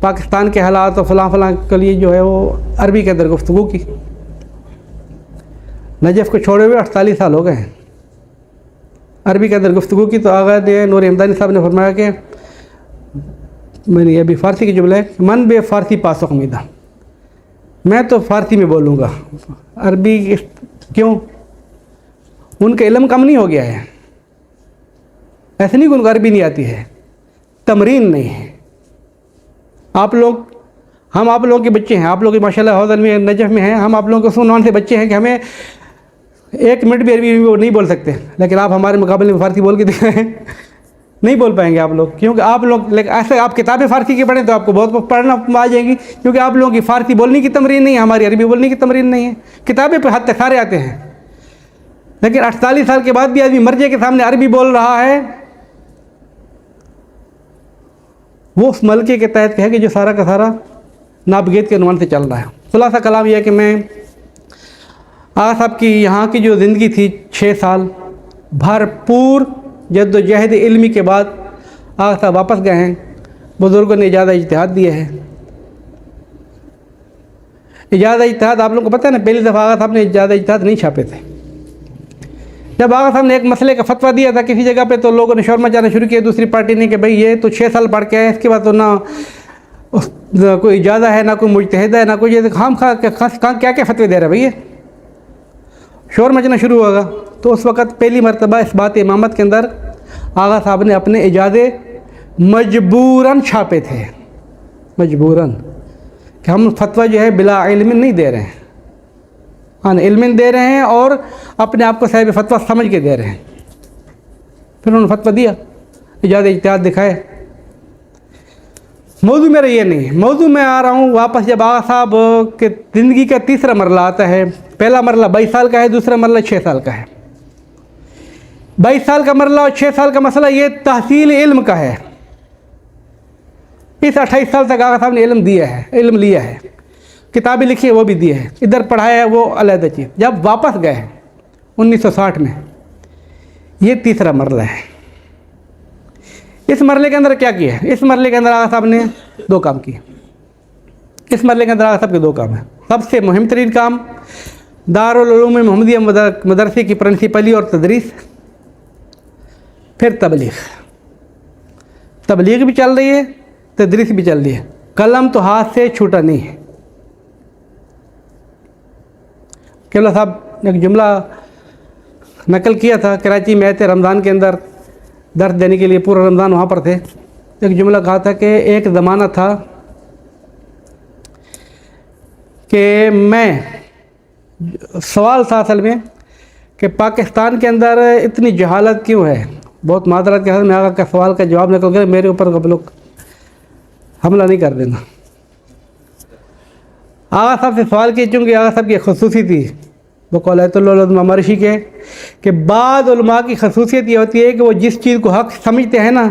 پاکستان کے حالات اور فلاں کے لیے جو ہے وہ عربی کے اندر گفتگو کی. نجف کو چھوڑے ہوئے 48 سال ہو گئے ہیں. عربی کے اندر گفتگو کی تو آغا نے نوری حمدانی صاحب نے فرمایا کہ میں نے یہ بھی فارسی کی جملہ ہے, من بے فارسی پاسخ امیدہ, میں تو فارسی میں بولوں گا, عربی کیوں؟ ان کا علم کم نہیں ہو گیا ہے, ایسے نہیں کہ ان کو عربی نہیں آتی ہے, تمرین نہیں ہے. آپ لوگ, ہم آپ لوگوں کے بچے ہیں, آپ لوگ ماشاء اللہ حوض میں نجف میں ہیں, ہم آپ لوگوں کے سنان سے بچے ہیں کہ ہمیں 1 منٹ بھی عربی وہ نہیں بول سکتے, لیکن آپ ہمارے مقابلے میں فارسی بول کے دکھائیں, نہیں بول پائیں گے آپ لوگ, کیونکہ آپ لوگ ایسے آپ کتابیں فارسی کی پڑھیں تو آپ کو بہت پڑھنا آ جائیں گی, کیونکہ آپ لوگوں کی فارسی بولنے کی تمرین نہیں ہے, ہماری عربی بولنے کی تمرین نہیں ہے. کتابیں پہ حد تک سارے آتے ہیں, لیکن 48 سال کے بعد بھی آدمی مرجے کے سامنے عربی بول رہا ہے. وہ اس ملکے کے تحت ہے کہ جو سارا کا سارا نابغیت کے عنوان سے چل رہا ہے. خلاصہ کلام یہ ہے کہ میں آغا صاحب کی یہاں کی جو زندگی تھی 6 سال بھرپور جد و جہد علمی کے بعد آغا صاحب واپس گئے ہیں. بزرگوں نے اجازہ اجتہاد دیا ہے. اجازہ اجتہاد آپ لوگوں کو پتہ ہے نا, پہلی دفعہ آغا صاحب نے اجازہ اجتہاد نہیں چھاپے تھے. جب آغا صاحب نے ایک مسئلے کا فتویٰ دیا تھا کسی جگہ پہ, تو لوگوں نے شور مچانا شروع کیا دوسری پارٹی نے کہ بھئی یہ تو 6 سال پڑھ کے آئے, اس کے بعد تو نہ کوئی اجازہ ہے, نہ کوئی مجتہد ہے, نہ کوئی خام کیا فتوے دے رہے بھئی. شور مچنا شروع ہوگا. تو اس وقت پہلی مرتبہ اس بات امامت کے اندر آغا صاحب نے اپنے اجازے مجبوراً چھاپے تھے, مجبوراً, کہ ہم فتویٰ جو ہے بلا علم نہیں دے رہے ہیں, ہاں علم دے رہے ہیں اور اپنے آپ کو صاحب فتویٰ سمجھ کے دے رہے ہیں. پھر انہوں نے فتویٰ دیا, اجازہ اجتہاد دکھائے. موضوع میرا یہ نہیں ہے. موضوع میں آ رہا ہوں واپس جب آغا صاحب کے زندگی کا تیسرا مرحلہ آتا ہے. پہلا مرحلہ 22 سال کا ہے, دوسرا مرحلہ 6 سال کا ہے. 22 سال کا مرحلہ اور 6 سال کا مسئلہ یہ تحصیل علم کا ہے. اس 28 سال تک آغا صاحب نے علم لیا ہے, کتابیں لکھی ہے وہ بھی دی ہے, ادھر پڑھایا ہے وہ علیحدہ چیز. جب واپس گئے 1960 میں, یہ تیسرا مرحلہ ہے. اس مرحلے کے اندر کیا کیا ہے؟ اس مرحلے کے اندر آغا صاحب نے 2 کام کیے. اس مرحلے کے اندر آغا صاحب کے 2 کام ہیں. سب سے مہم ترین کام دارالعلوم محمدیہ مدرسے کی پرنسپلی اور تدریس, پھر تبلیغ بھی چل رہی ہے, تدریس بھی چل رہی ہے. قلم تو ہاتھ سے چھوٹا نہیں ہے. قبلہ صاحب نے ایک جملہ نقل کیا تھا, کراچی میں تھے رمضان کے اندر درس دینے کے لیے, پورا رمضان وہاں پر تھے. ایک جملہ کہا تھا کہ ایک زمانہ تھا کہ سوال تھا اصل میں کہ پاکستان کے اندر اتنی جہالت کیوں ہے. بہت معذرت کے ساتھ میں آگا کا سوال کا جواب نکل گیا, میرے اوپر کب لوگ حملہ نہیں کر دینا. آغا صاحب سے سوال کیے, چونکہ آغا صاحب کی خصوصی تھی بقول آیت اللہ علماء مرشی کے, کہ بعض علماء کی خصوصیت یہ ہوتی ہے کہ وہ جس چیز کو حق سمجھتے ہیں نا,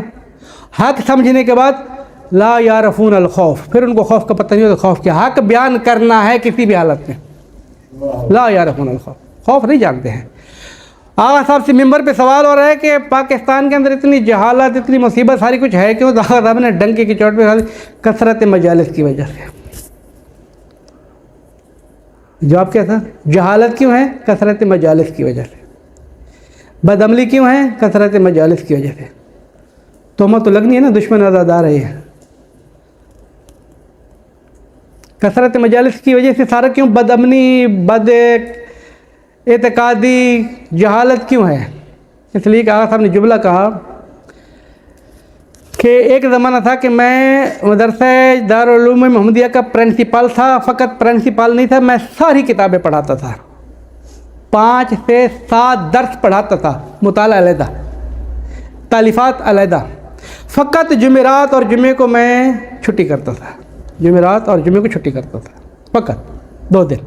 حق سمجھنے کے بعد لا یعرفون الخوف, پھر ان کو خوف کا پتہ نہیں ہوتا. خوف کیا؟ حق بیان کرنا ہے کسی بھی حالت میں, لا یعرفون الخوف, خوف نہیں جانتے ہیں. آغا صاحب سے ممبر پہ سوال ہو رہا ہے کہ پاکستان کے اندر اتنی جہالت, اتنی مصیبت ساری کچھ ہے کیوں؟ آغا صاحب نے ڈنکے کی چوٹ پہ کثرت مجالس کی وجہ سے. جواب کیا تھا؟ جہالت کیوں ہے؟ کثرت مجالس کی وجہ سے. بدعملی کیوں ہے؟ کثرت مجالس کی وجہ سے. تہمت تو لگنی ہے نا, دشمن آزاد آ رہے ہیں. کثرت مجالس کی وجہ سے سارا کیوں؟ بدعملی, بد اعتقادی, جہالت کیوں ہے؟ اس لیے کہ آغا صاحب نے جملہ کہا کہ ایک زمانہ تھا کہ میں مدرسہ دارالعلوم محمدیہ کا پرنسپل تھا. فقط پرنسپل نہیں تھا, میں ساری کتابیں پڑھاتا تھا. 5 سے 7 درس پڑھاتا تھا, مطالعہ علیحدہ, تالیفات علیحدہ. فقط جمعرات اور جمعے کو میں چھٹی کرتا تھا. جمعرات اور جمعے کو چھٹی کرتا تھا, فقط 2 دن.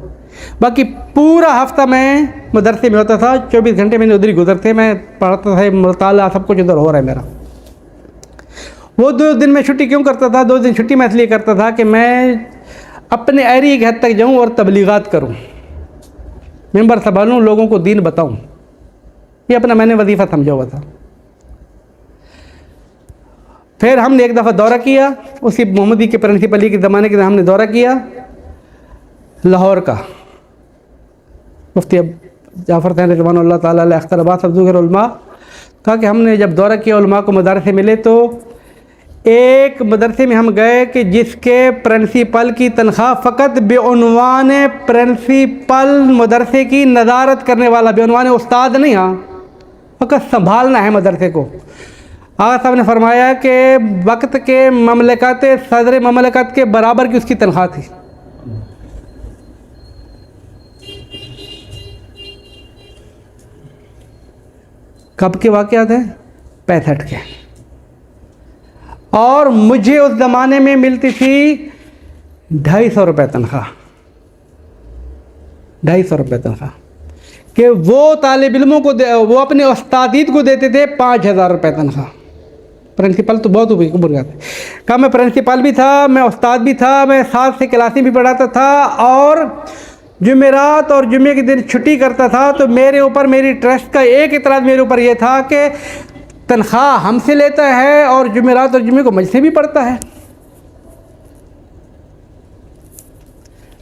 باقی پورا ہفتہ میں مدرسے میں ہوتا تھا. 24 گھنٹے میں ادھر ہی گزرتے, میں پڑھتا تھا, مطالعہ سب کچھ ادھر ہو رہا ہے میرا. وہ 2 دن میں چھٹی کیوں کرتا تھا؟ 2 دن چھٹی میں اس لیے کرتا تھا کہ میں اپنے ایریا کی حد تک جاؤں اور تبلیغات کروں, ممبر سنبھالوں, لوگوں کو دین بتاؤں. یہ اپنا میں نے وظیفہ سمجھا ہوا تھا. پھر ہم نے ایک دفعہ دورہ کیا, اسی محمدی کے پرنسپلی کے زمانے کے ہم نے دورہ کیا لاہور کا. مفتی جعفر صاحب رضوان اللہ تعالیٰ علیہ اختر عباس افضل علماء کہا کہ ہم نے جب دورہ کیا علماء کو مدارس ملے, تو ایک مدرسے میں ہم گئے کہ جس کے پرنسپل کی تنخواہ فقط بعنوان پرنسپل مدرسے کی نظارت کرنے والا, بعنوان استاد نہیں, ہاں فقط سنبھالنا ہے مدرسے کو. آغا صاحب نے فرمایا کہ وقت کے مملکت صدر مملکت کے برابر کی اس کی تنخواہ تھی. کب کے واقعات ہیں؟ 65 کے. اور مجھے اس زمانے میں ملتی تھی 250 روپے تنخواہ, 250 روپے تنخواہ, کہ وہ طالب علموں کو وہ اپنے استادیت کو دیتے تھے 5000 روپے تنخواہ. پرنسپل تو بہت اوپر گیا تھا. کہا میں پرنسپل بھی تھا, میں استاد بھی تھا, میں 7 سے کلاسیں بھی پڑھاتا تھا, اور جمعرات اور جمعے کے دن چھٹی کرتا تھا. تو میرے اوپر, میری ٹرسٹ کا ایک اعتراض میرے اوپر یہ تھا کہ تنخواہ ہم سے لیتا ہے اور جمعرات اور جمعے کو مجھ سے بھی پڑتا ہے.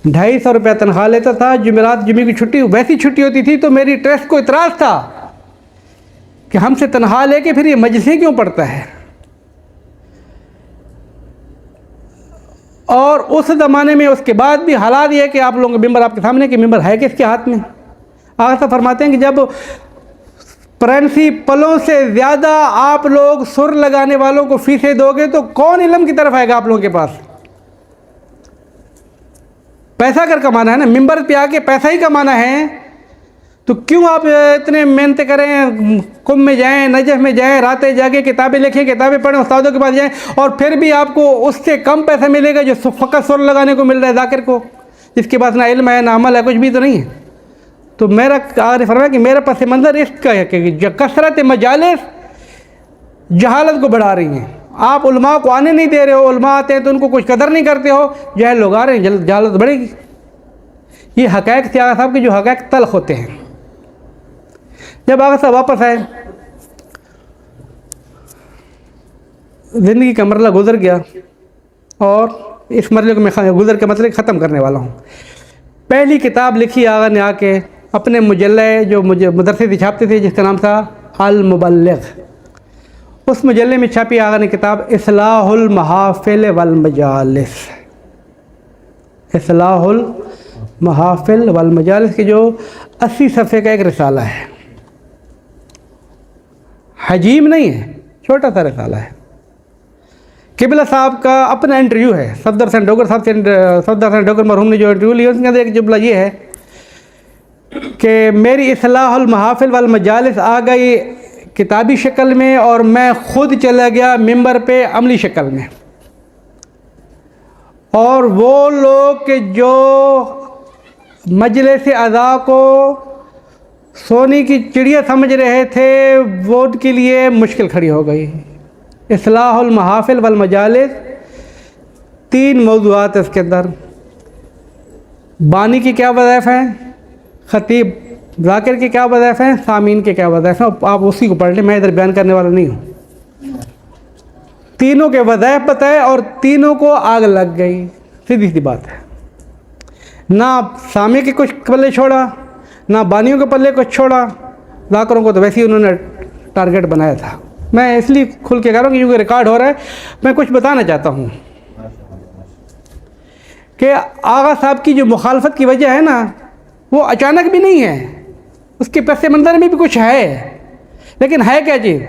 250 روپے تنخواہ لیتا تھا, جمعرات جمعے کی چھٹی ویسی چھٹی ہوتی تھی. تو میری ٹرسٹ کو اعتراض تھا کہ ہم سے تنخواہ لے کے پھر یہ مجلسیں کیوں پڑھتا ہے. اور اس زمانے میں اس کے بعد بھی حالات یہ ہے کہ آپ لوگوں کا ممبر آپ کے سامنے, کہ ممبر ہے کس کے ہاتھ میں. آغا صاحب فرماتے ہیں کہ جب پرنسپلوں سے زیادہ آپ لوگ سر لگانے والوں کو فیسیں دو گے تو کون علم کی طرف آئے گا آپ لوگوں کے پاس؟ پیسہ اگر کمانا ہے نا, ممبر پہ آ کے پیسہ ہی کمانا ہے, تو کیوں آپ اتنے محنتیں کریں، کم میں جائیں، نجف میں جائیں، راتیں جاگیں، کتابیں لکھیں، کتابیں پڑھیں، استادوں کے پاس جائیں، اور پھر بھی آپ کو اس سے کم پیسہ ملے گا جو فقط سر لگانے کو مل رہا ہے ذاکر کو، جس کے پاس نہ علم ہے نہ عمل ہے، کچھ بھی تو نہیں ہے۔ تو میرا آقا نے فرمایا کہ میرا پس منظر اس کا ہے کہ کثرت مجالس جہالت کو بڑھا رہی ہیں۔ آپ علماء کو آنے نہیں دے رہے ہو، علماء آتے ہیں تو ان کو کچھ قدر نہیں کرتے ہو، جاہل لوگ آ رہے ہیں، جہالت بڑھے گی۔ یہ حقائق تھے آقا صاحب کے، جو حقائق تلخ ہوتے ہیں۔ جب آقا صاحب واپس آئے، زندگی کا مرحلہ گزر گیا، اور اس مرحلے کو میں گزر کے مسئلے ختم کرنے والا ہوں۔ پہلی کتاب لکھی آقا نے آ کے اپنے مجلے جو مدرسے سے چھاپتے تھے، جس کا نام تھا المبلغ، اس مجلے میں چھاپی آقا نے کتاب اصلاح المحافل والمجالس۔ اصلاح المحافل والمجالس کے جو 80 صفحے کا ایک رسالہ ہے، حجیم نہیں ہے، چھوٹا سا رسالہ ہے۔ قبلہ صاحب کا اپنا انٹرویو ہے، صفدر حسین ڈوگر صاحب سے، صفدر حسین ڈوگر مرحوم نے جو انٹرویو لیا، اس کے اندر ایک جملہ یہ ہے کہ میری اصلاح المحافل والمجالس آ گئی کتابی شکل میں، اور میں خود چلا گیا ممبر پہ عملی شکل میں۔ اور وہ لوگ کہ جو مجلس اعضاء کو سونے کی چڑیا سمجھ رہے تھے، وہ ان کے لیے مشکل کھڑی ہو گئی۔ اصلاح المحافل والمجالس 3 موضوعات اس کے اندر۔ بانی کی کیا وظائف ہیں، خطیب ذاکر کے کیا وظائف ہیں، سامعین کے کیا وظائف ہیں، آپ اسی کو پڑھ لیں، میں ادھر بیان کرنے والا نہیں ہوں۔ تینوں کے وظائف بتائے اور تینوں کو آگ لگ گئی، سیدھی سی بات ہے۔ نہ سامع کے کچھ پلے چھوڑا، نہ بانیوں کے پلے کچھ چھوڑا، ذاکروں کو تو ویسے ہی انہوں نے ٹارگٹ بنایا تھا۔ میں اس لیے کھل کے کہہ رہا ہوں کہ کیونکہ ریکارڈ ہو رہا ہے، میں کچھ بتانا چاہتا ہوں کہ آغا صاحب کی جو مخالفت کی وجہ ہے نا، وہ اچانک بھی نہیں ہے، اس کے پس منظر میں بھی کچھ ہے، لیکن ہے کیا چیز؟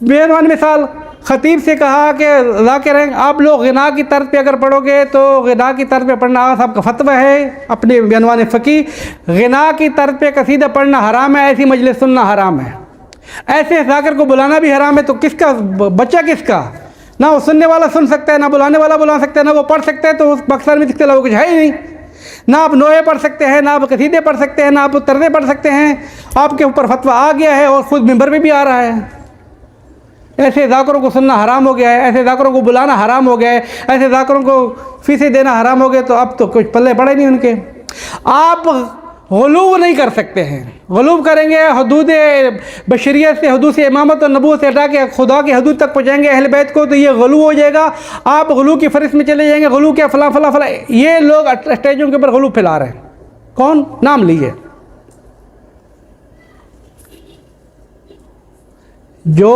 بےعنوان مثال، خطیب سے کہا کہ ذاکر ہیں آپ لوگ غنا کی طرز پہ اگر پڑھو گے تو غنا کی طرز پہ پڑھنا آغا صاحب کا فتویٰ ہے اپنے بےعنوان فقی، غنا کی طرز پہ قصیدہ پڑھنا حرام ہے، ایسی مجلس سننا حرام ہے، ایسے ذاکر کو بلانا بھی حرام ہے۔ تو کس کا بچہ، کس کا؟ نہ وہ سننے والا سن سکتا ہے، نہ بلانے والا بلا سکتا ہے، نہ وہ پڑھ سکتا ہے، تو اس مقصد میں اس کے علاوہ کچھ ہے ہی نہیں۔ نہ آپ نوحے پڑھ سکتے ہیں، نہ آپ قصیدے پڑھ سکتے ہیں، نہ آپ طرزیں پڑھ سکتے ہیں، آپ کے اوپر فتویٰ آ گیا ہے اور خود ممبر پہ بھی آ رہا ہے۔ ایسے ذاکروں کو سننا حرام ہو گیا ہے، ایسے ذاکروں کو بلانا حرام ہو گیا ہے، ایسے ذاکروں کو فیسیں دینا حرام ہو گیا، تو اب تو کچھ پلے پڑے نہیں ان کے۔ آپ غلو نہیں کر سکتے ہیں، غلو کریں گے حدود بشریت سے، حدود سے امامت اور نبوت سے ہٹا کے خدا کی حدود تک پہنچائیں گے اہل بیت کو، تو یہ غلو ہو جائے گا۔ آپ غلو کی فہرست میں چلے جائیں گے، غلو کیا فلاں فلاں فلاں، یہ لوگ اسٹیجوں کے اوپر غلو پھیلا رہے ہیں۔ کون؟ نام لیجیے۔ جو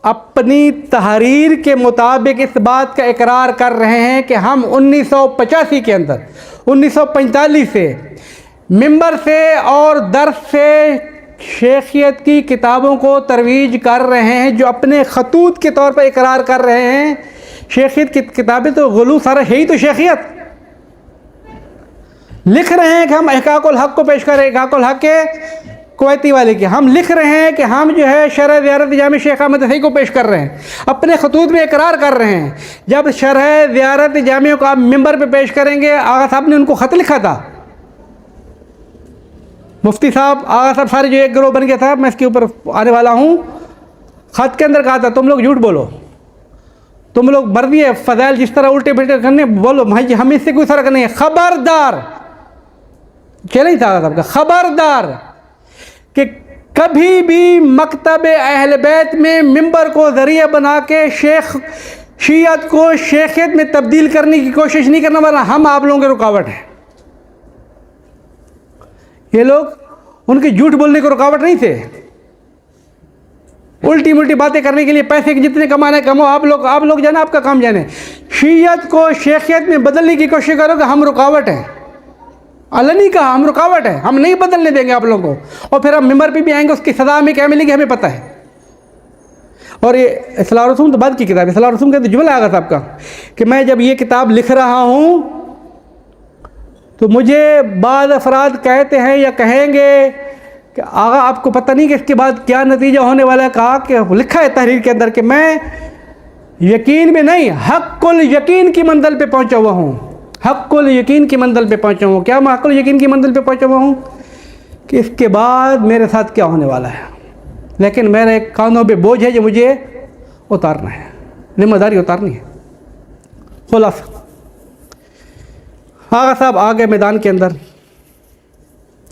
اپنی تحریر کے مطابق اس بات کا اقرار کر رہے ہیں کہ ہم 1985 کے اندر، 1945 سے ممبر سے اور درس سے شیخیت کی کتابوں کو ترویج کر رہے ہیں، جو اپنے خطوط کے طور پر اقرار کر رہے ہیں شیخیت کی کتابیں، تو غلو سارا ہے ہی تو شیخیت۔ لکھ رہے ہیں کہ ہم احقاق الحق کو پیش کر رہے ہیں، احقاق الحق کے کویتی والے کے، ہم لکھ رہے ہیں کہ ہم جو ہے شرح زیارت جامع شیخ احمد صحیح کو پیش کر رہے ہیں، اپنے خطوط میں اقرار کر رہے ہیں۔ جب شرح زیارت جامع کو آپ ممبر پہ پیش کریں گے، آغا صاحب نے ان کو خط لکھا تھا، مفتی صاحب، آغا صاحب سارے جو ایک گروہ بن گیا تھا، میں اس کے اوپر آنے والا ہوں۔ خط کے اندر کہا تھا تم لوگ جھوٹ بولو، تم لوگ مرضی ہے فضائل جس طرح الٹے پلٹے کرنے بولو، ہم اس سے کوئی فرق نہیں ہے، خبردار چلے تھا آغا صاحب کا، خبردار کہ کبھی بھی مکتب اہل بیت میں ممبر کو ذریعہ بنا کے شیعت کو شیخیت میں تبدیل کرنے کی کوشش نہیں کرنا، ورنہ ہم آپ لوگوں کے رکاوٹ ہیں۔ یہ لوگ ان کے جھوٹ بولنے کو رکاوٹ نہیں تھے، الٹی ملٹی باتیں کرنے کے لیے پیسے کی جتنے کمانے کماؤ، آپ لوگ جانے، آپ کا کام جانے، شیعت کو شیخیت میں بدلنے کی کوشش کرو کہ ہم رکاوٹ ہیں۔ اللہ نہیں کہا ہم رکاوٹ ہیں، ہم نہیں بدلنے دیں گے آپ لوگوں کو، اور پھر ہم ممبر پہ بھی آئیں گے، اس کی سزا ہمیں کیا ملے گی ہمیں پتہ ہے۔ اور یہ اصلاح الرسوم تو بعد کی کتاب ہے، اصلاح الرسوم کا تو جملہ آغا صاحب کا کہ میں جب یہ کتاب لکھ رہا ہوں تو مجھے بعض افراد کہتے ہیں یا کہیں گے کہ آغا آپ کو پتہ نہیں کہ اس کے بعد کیا نتیجہ ہونے والا ہے. کہا کہ لکھا ہے تحریر کے اندر کہ میں یقین میں نہیں حق الیقین کی منزل پہ پہنچا ہوا ہوں. حق الیقین کی منزل پہ پہنچا ہوں. کیا میں حق الیقین کی منزل پہ پہنچا ہوا ہوں کہ اس کے بعد میرے ساتھ کیا ہونے والا ہے, لیکن میرا ایک کانوں پہ بوجھ ہے جو مجھے اتارنا ہے, ذمہ داری اتارنی ہے. خلاصہ آغا صاحب آ گئے میدان کے اندر,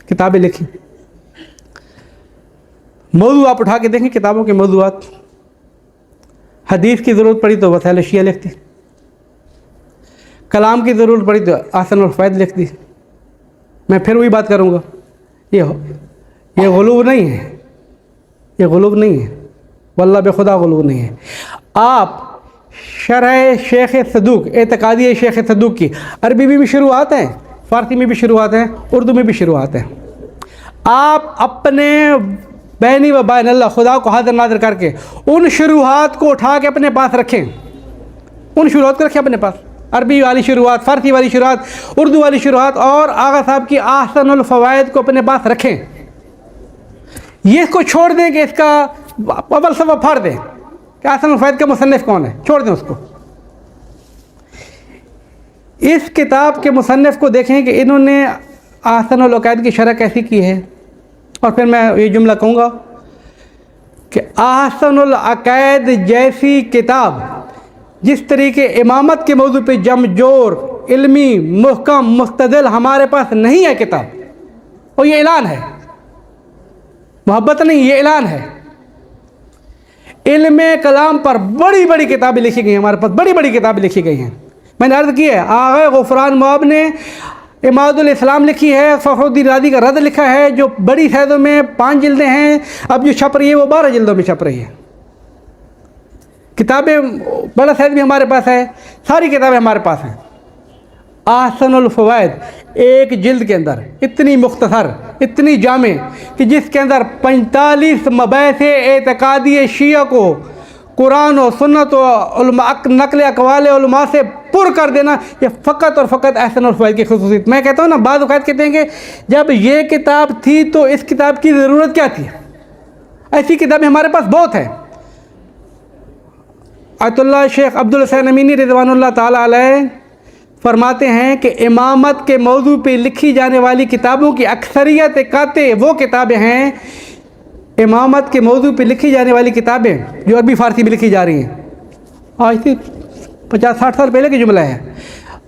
کتابیں لکھی. موضوع آپ اٹھا کے دیکھیں کتابوں کے موضوعات. حدیث کی ضرورت پڑی تو وسائل اشیاء لکھ دی, کلام کی ضرورت پڑی تو احسن الفوائد لکھ دی. میں پھر وہی بات کروں گا, یہ غلو نہیں ہے, یہ غلو نہیں ہے, واللہ بے خدا غلو نہیں ہے. آپ شرح شیخ صدوق, اعتقادی شیخ صدوق کی عربی میں بھی شروعات ہیں, فارسی میں بھی شروعات ہیں, اردو میں بھی شروعات ہیں. آپ اپنے بینی و بین اللہ خدا کو حاضر ناظر کر کے ان شروحات کو اٹھا کے اپنے پاس رکھیں, ان شروحات کو رکھیں اپنے پاس. عربی والی شروحات, فارسی والی شروحات, اردو والی شروحات, اور آغا صاحب کی احسن الفوائد کو اپنے پاس رکھیں. یہ کو چھوڑ دیں کہ اس کا اول صفحہ پھاڑ دیں کہ احسن الفوائد کا مصنف کون ہے, چھوڑ دیں اس کو. اس کتاب کے مصنف کو دیکھیں کہ انہوں نے احسن العقائد کی شرح کیسی کی ہے. اور پھر میں یہ جملہ کہوں گا کہ احسن العقائد جیسی کتاب جس طریقے امامت کے موضوع پہ جم جور, علمی, محکم, مستدل ہمارے پاس نہیں ہے کتاب. اور یہ اعلان ہے, محبت نہیں, یہ اعلان ہے. علم کلام پر بڑی بڑی کتابیں لکھی گئی ہیں, ہمارے پاس بڑی بڑی کتابیں لکھی گئی ہیں. میں نے عرض کی ہے, آغا غفران مواب نے اماد الاسلام لکھی ہے, فخر الدین رازی کا رد لکھا ہے جو بڑی سیدوں میں 5 جلدیں ہیں, اب جو چھپ رہی ہے وہ 12 جلدوں میں چھپ رہی ہے. کتابیں بڑا سیز بھی ہمارے پاس ہے, ساری کتابیں ہمارے پاس ہیں. احسن الفوائد ایک جلد کے اندر اتنی مختصر, اتنی جامع کہ جس کے اندر 45 مباحث اعتقادی شیعہ کو قرآن و سنت و نقل اقوال علماء سے پر کر دینا, یہ فقط اور فقط احسن الفوائد کی خصوصیت. میں کہتا ہوں نا, بعض اوقات کہتے ہیں کہ جب یہ کتاب تھی تو اس کتاب کی ضرورت کیا تھی. ایسی کتابیں ہمارے پاس بہت ہیں. آیت اللہ شیخ عبدالحسین امینی رضوان اللہ تعالیٰ علیہ فرماتے ہیں کہ امامت کے موضوع پہ لکھی جانے والی کتابوں کی اکثریت قاطع وہ کتابیں ہیں, امامت کے موضوع پہ لکھی جانے والی کتابیں جو عربی فارسی میں لکھی جا رہی ہیں, آج سے 50-60 سال پہلے کی جملہ ہے,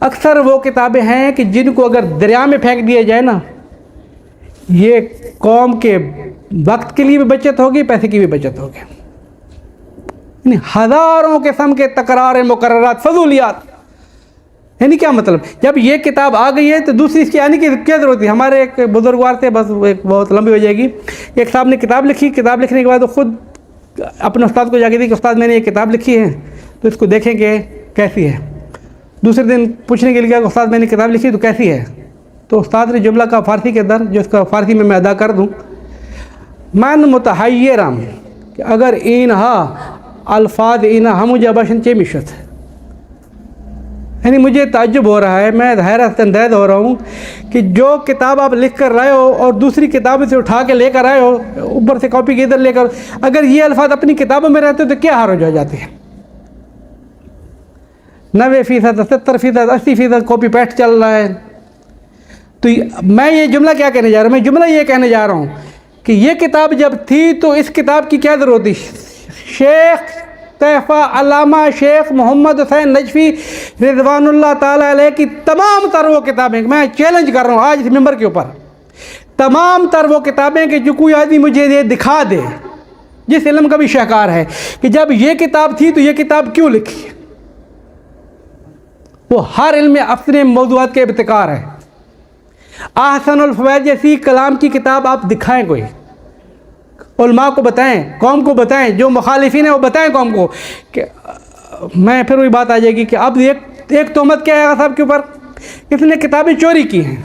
اکثر وہ کتابیں ہیں کہ جن کو اگر دریا میں پھینک دیا جائے نا, یہ قوم کے وقت کے لیے بھی بچت ہوگی, پیسے کی بھی بچت ہوگی. یعنی ہزاروں قسم کے تکرار مقررات, فضولیات. یعنی کیا مطلب, جب یہ کتاب آ گئی ہے تو دوسری اس کی آنے کی کیا ضرورت ہے. ہمارے ایک بزرگوار تھے, بس ایک بہت لمبی ہو جائے گی, ایک صاحب نے کتاب لکھی, کتاب لکھنے کے بعد وہ خود اپنے استاد کو جا کے دی کہ استاد میں نے یہ کتاب لکھی ہے تو اس کو دیکھیں کہ کیسی ہے. دوسرے دن پوچھنے کے لیے کہ استاد میں نے کتاب لکھی تو کیسی ہے, تو استاد نے جملہ کا فارسی کے اندر, جو اس کا فارسی میں ادا کر دوں, من متحیرم کہ اگر اینہا الفاظ اینہا مجھے باشن چے مشت. یعنی مجھے تعجب ہو رہا ہے, میں حیرت اندیز ہو رہا ہوں کہ جو کتاب آپ لکھ کر رہے ہو اور دوسری کتابوں سے اٹھا کے لے کر آئے ہو, اوپر سے کاپی کے ادھر لے کر, اگر یہ الفاظ اپنی کتابوں میں رہتے تو کیا حرج ہو جاتے ہیں. 90%, 70%, 80% کاپی پیسٹ چل رہا ہے. تو میں یہ جملہ کیا کہنے جا رہا ہوں, میں جملہ یہ کہنے جا رہا ہوں کہ یہ کتاب جب تھی تو اس کتاب کی کیا ضرورت تھی. شیخ تحفہ علامہ شیخ محمد حسین نجفی رضوان اللہ تعالیٰ علیہ کی تمام تر وہ کتابیں, میں چیلنج کر رہا ہوں آج اس ممبر کے اوپر, تمام تر وہ کتابیں کہ جو کوئی آدمی مجھے یہ دکھا دے جس علم کا بھی شاہکار ہے کہ جب یہ کتاب تھی تو یہ کتاب کیوں لکھی. وہ ہر علم اپنے موضوعات کے ابتکار ہے. احسن الفوائد جیسی کلام کی کتاب آپ دکھائیں, کوئی علماء کو بتائیں, قوم کو بتائیں, جو مخالفین ہیں وہ بتائیں قوم کو. کہ میں پھر وہی بات آ جائے گی کہ اب ایک تہمت کیا ہے صاحب کے اوپر, اس نے کتابیں چوری کی ہیں,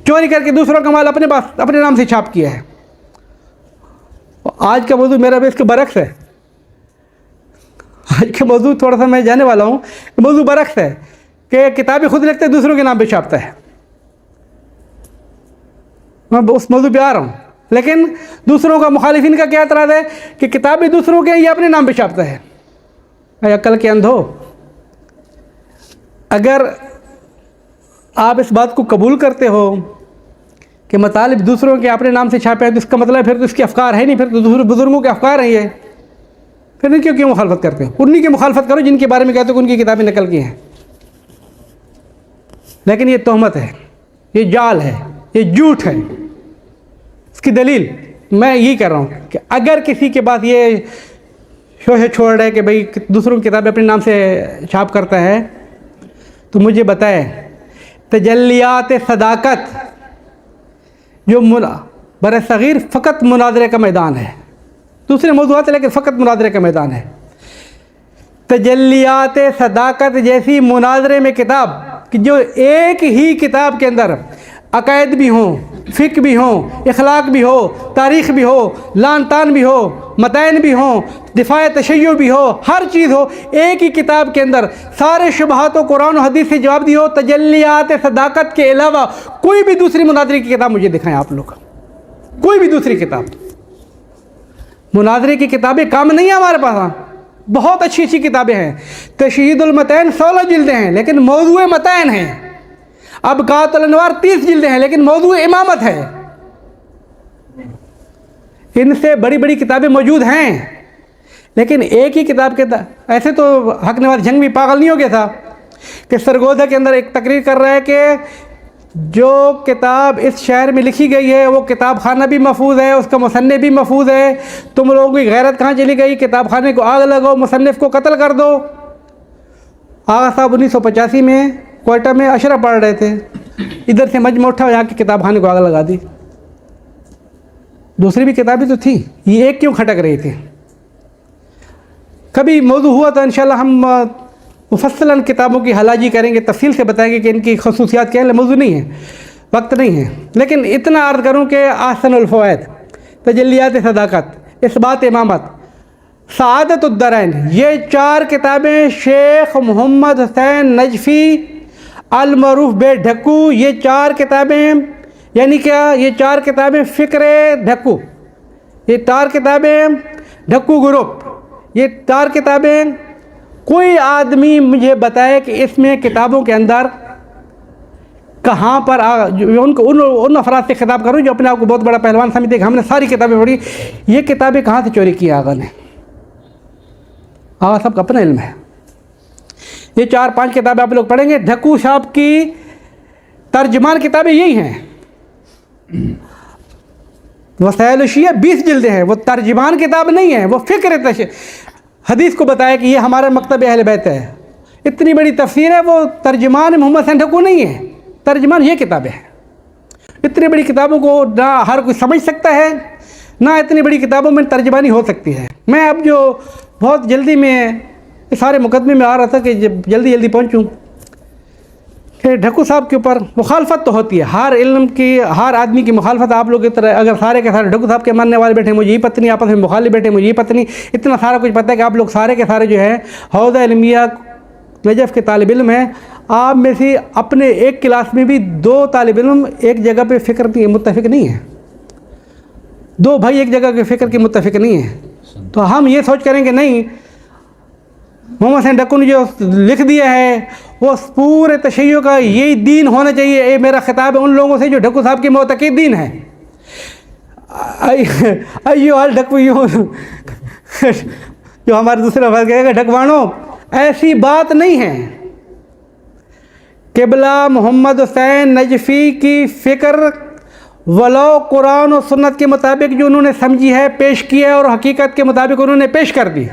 چوری کر کے دوسروں کا مال اپنے پاس اپنے نام سے چھاپ کیا ہے. آج کا موضوع میرا بھی اس کے برعکس ہے. آج کا موضوع تھوڑا سا میں جانے والا ہوں, موضوع برعکس ہے کہ کتابیں خود لکھتے دوسروں کے نام پہ چھاپتا ہے. میں اس موضوع پہ آ رہا ہوں. لیکن دوسروں کا مخالفین کا کیا اعتراض ہے کہ کتابیں دوسروں کے یہ اپنے نام پہ چھاپتا ہے. اے عقل کے اندھو, اگر آپ اس بات کو قبول کرتے ہو کہ مطالب دوسروں کے اپنے نام سے چھاپے ہیں تو اس کا مطلب پھر تو اس کے افکار ہے نہیں, پھر تو دوسرے بزرگوں کے افکار ہیں یہ. پھر نہیں کیوں مخالفت کرتے ہو؟ انہی کی مخالفت کرو جن کے بارے میں کہتے ہو کہ ان کی کتابیں نقل کی ہیں. لیکن یہ تہمت ہے, یہ جال ہے, یہ جھوٹ ہے. اس کی دلیل میں یہی کہہ رہا ہوں کہ اگر کسی کے پاس یہ شوشے چھوڑ رہے کہ بھئی دوسروں کی کتابیں اپنے نام سے چھاپ کرتا ہے تو مجھے بتائے تجلیات صداقت جو بر صغیر فقط مناظرے کا میدان ہے, دوسرے موضوعات لیکن فقط مناظرے کا میدان ہے. تجلیات صداقت جیسی مناظرے میں کتاب کہ جو ایک ہی کتاب کے اندر عقائد بھی ہوں, فقہ بھی ہوں, اخلاق بھی ہو, تاریخ بھی ہو, لان تان بھی ہو, متائن بھی ہوں, دفاع تشیع بھی ہو, ہر چیز ہو, ایک ہی کتاب کے اندر سارے شبہات و قرآن و حدیث سے جواب دی ہو. تجلیات صداقت کے علاوہ کوئی بھی دوسری مناظرے کی کتاب مجھے دکھائیں آپ لوگ, کوئی بھی دوسری کتاب. مناظرے کی کتابیں کام نہیں ہیں ہمارے پاس, بہت اچھی اچھی کتابیں ہیں. تشہید المتائن 16 جلدیں ہیں لیکن موضوع متائن ہیں. ابقات الانوار 30 جلدیں ہیں لیکن موضوع امامت ہے. ان سے بڑی بڑی کتابیں موجود ہیں لیکن ایک ہی کتاب کے ایسے تو حق نواز جنگ بھی پاگل نہیں ہو گیا تھا کہ سرگودا کے اندر ایک تقریر کر رہا ہے کہ جو کتاب اس شہر میں لکھی گئی ہے وہ کتاب خانہ بھی محفوظ ہے, اس کا مصنف بھی محفوظ ہے. تم لوگوں کی غیرت کہاں چلی گئی؟ کتاب خانے کو آگ لگاؤ, مصنف کو قتل کر دو. آغا صاحب 1985 میں کوئٹہ میں اشرا پڑھ رہے تھے, ادھر سے مجمع اٹھا یہاں کی کتاب خانے کو آگ لگا دی. دوسری بھی کتابیں تو تھیں, یہ ایک کیوں کھٹک رہی تھی؟ کبھی موضوع ہوا تو انشاءاللہ ہم مفصلاً کتابوں کی حلاجی کریں گے, تفصیل سے بتائیں گے کہ ان کی خصوصیات کیا ہیں. موضوع نہیں ہے, وقت نہیں ہے, لیکن اتنا عرض کروں کہ احسن الفوائد, تجلیات صداقت, اثبات امامت, سعادت الدارین, یہ 4 کتابیں شیخ محمد حسین نجفی المعروف بے ڈھکو, یہ 4 کتابیں یعنی کیا, یہ 4 کتابیں فکر ڈھکو, یہ 4 کتابیں ڈھکو گروپ, یہ 4 کتابیں. کوئی آدمی مجھے بتائے کہ اس میں کتابوں کے اندر کہاں پر ان افراد سے خطاب کروں جو اپنے آپ کو بہت بڑا پہلوان سمجھتے کہ ہم نے ساری کتابیں پڑھی, یہ کتابیں کہاں سے چوری کی آغا نے؟ آغا صاحب کا اپنا علم ہے. یہ 4-5 کتابیں آپ لوگ پڑھیں گے, ڈھکو صاحب کی ترجمان کتابیں یہی ہیں. وسائل شیعہ 20 جلدیں ہیں, وہ ترجمان کتاب نہیں ہے, وہ فکر حدیث کو بتایا کہ یہ ہمارا مکتب اہل بیت ہے. اتنی بڑی تفسیر ہے, وہ ترجمان محمد حسین ڈھکو نہیں ہے, ترجمان یہ کتابیں ہیں. اتنی بڑی کتابوں کو نہ ہر کوئی سمجھ سکتا ہے, نہ اتنی بڑی کتابوں میں ترجمانی ہو سکتی ہے. میں اب جو بہت جلدی میں اس سارے مقدمے میں آ رہا تھا کہ جلدی پہنچوں کہ ڈھکو صاحب کے اوپر مخالفت تو ہوتی ہے, ہر علم کی, ہر آدمی کی مخالفت. آپ لوگ کی طرح اگر سارے کے سارے ڈھکو صاحب کے ماننے والے بیٹھے مجھے یہ پتہ نہیں, آپس میں مخالف بیٹھے مجھے یہ پتہ نہیں, اتنا سارا کچھ پتہ ہے کہ آپ لوگ سارے کے سارے جو ہے حوزہ علمیہ نجف کے طالب علم ہیں. آپ میں سے اپنے ایک کلاس میں بھی 2 طالب علم ایک جگہ پہ فکر کی متفق نہیں ہیں, 2 بھائی ایک جگہ کے فکر کی متفق نہیں ہیں. تو ہم یہ سوچ کریں کہ نہیں, محمد حسین ڈھکو نے جو لکھ دیا ہے وہ پورے تشیع کا یہی دین ہونا چاہیے. یہ میرا خطاب ہے ان لوگوں سے جو ڈھکو صاحب کے معتقد دین ہے. ایو حال ڈھکویوں جو ہمارے دوسرے لفظ کہے گا ڈھکوانوں, ایسی بات نہیں ہے. قبلہ محمد حسین نجفی کی فکر ولو قرآن و سنت کے مطابق جو انہوں نے سمجھی ہے پیش کی ہے, اور حقیقت کے مطابق انہوں نے پیش کر دی,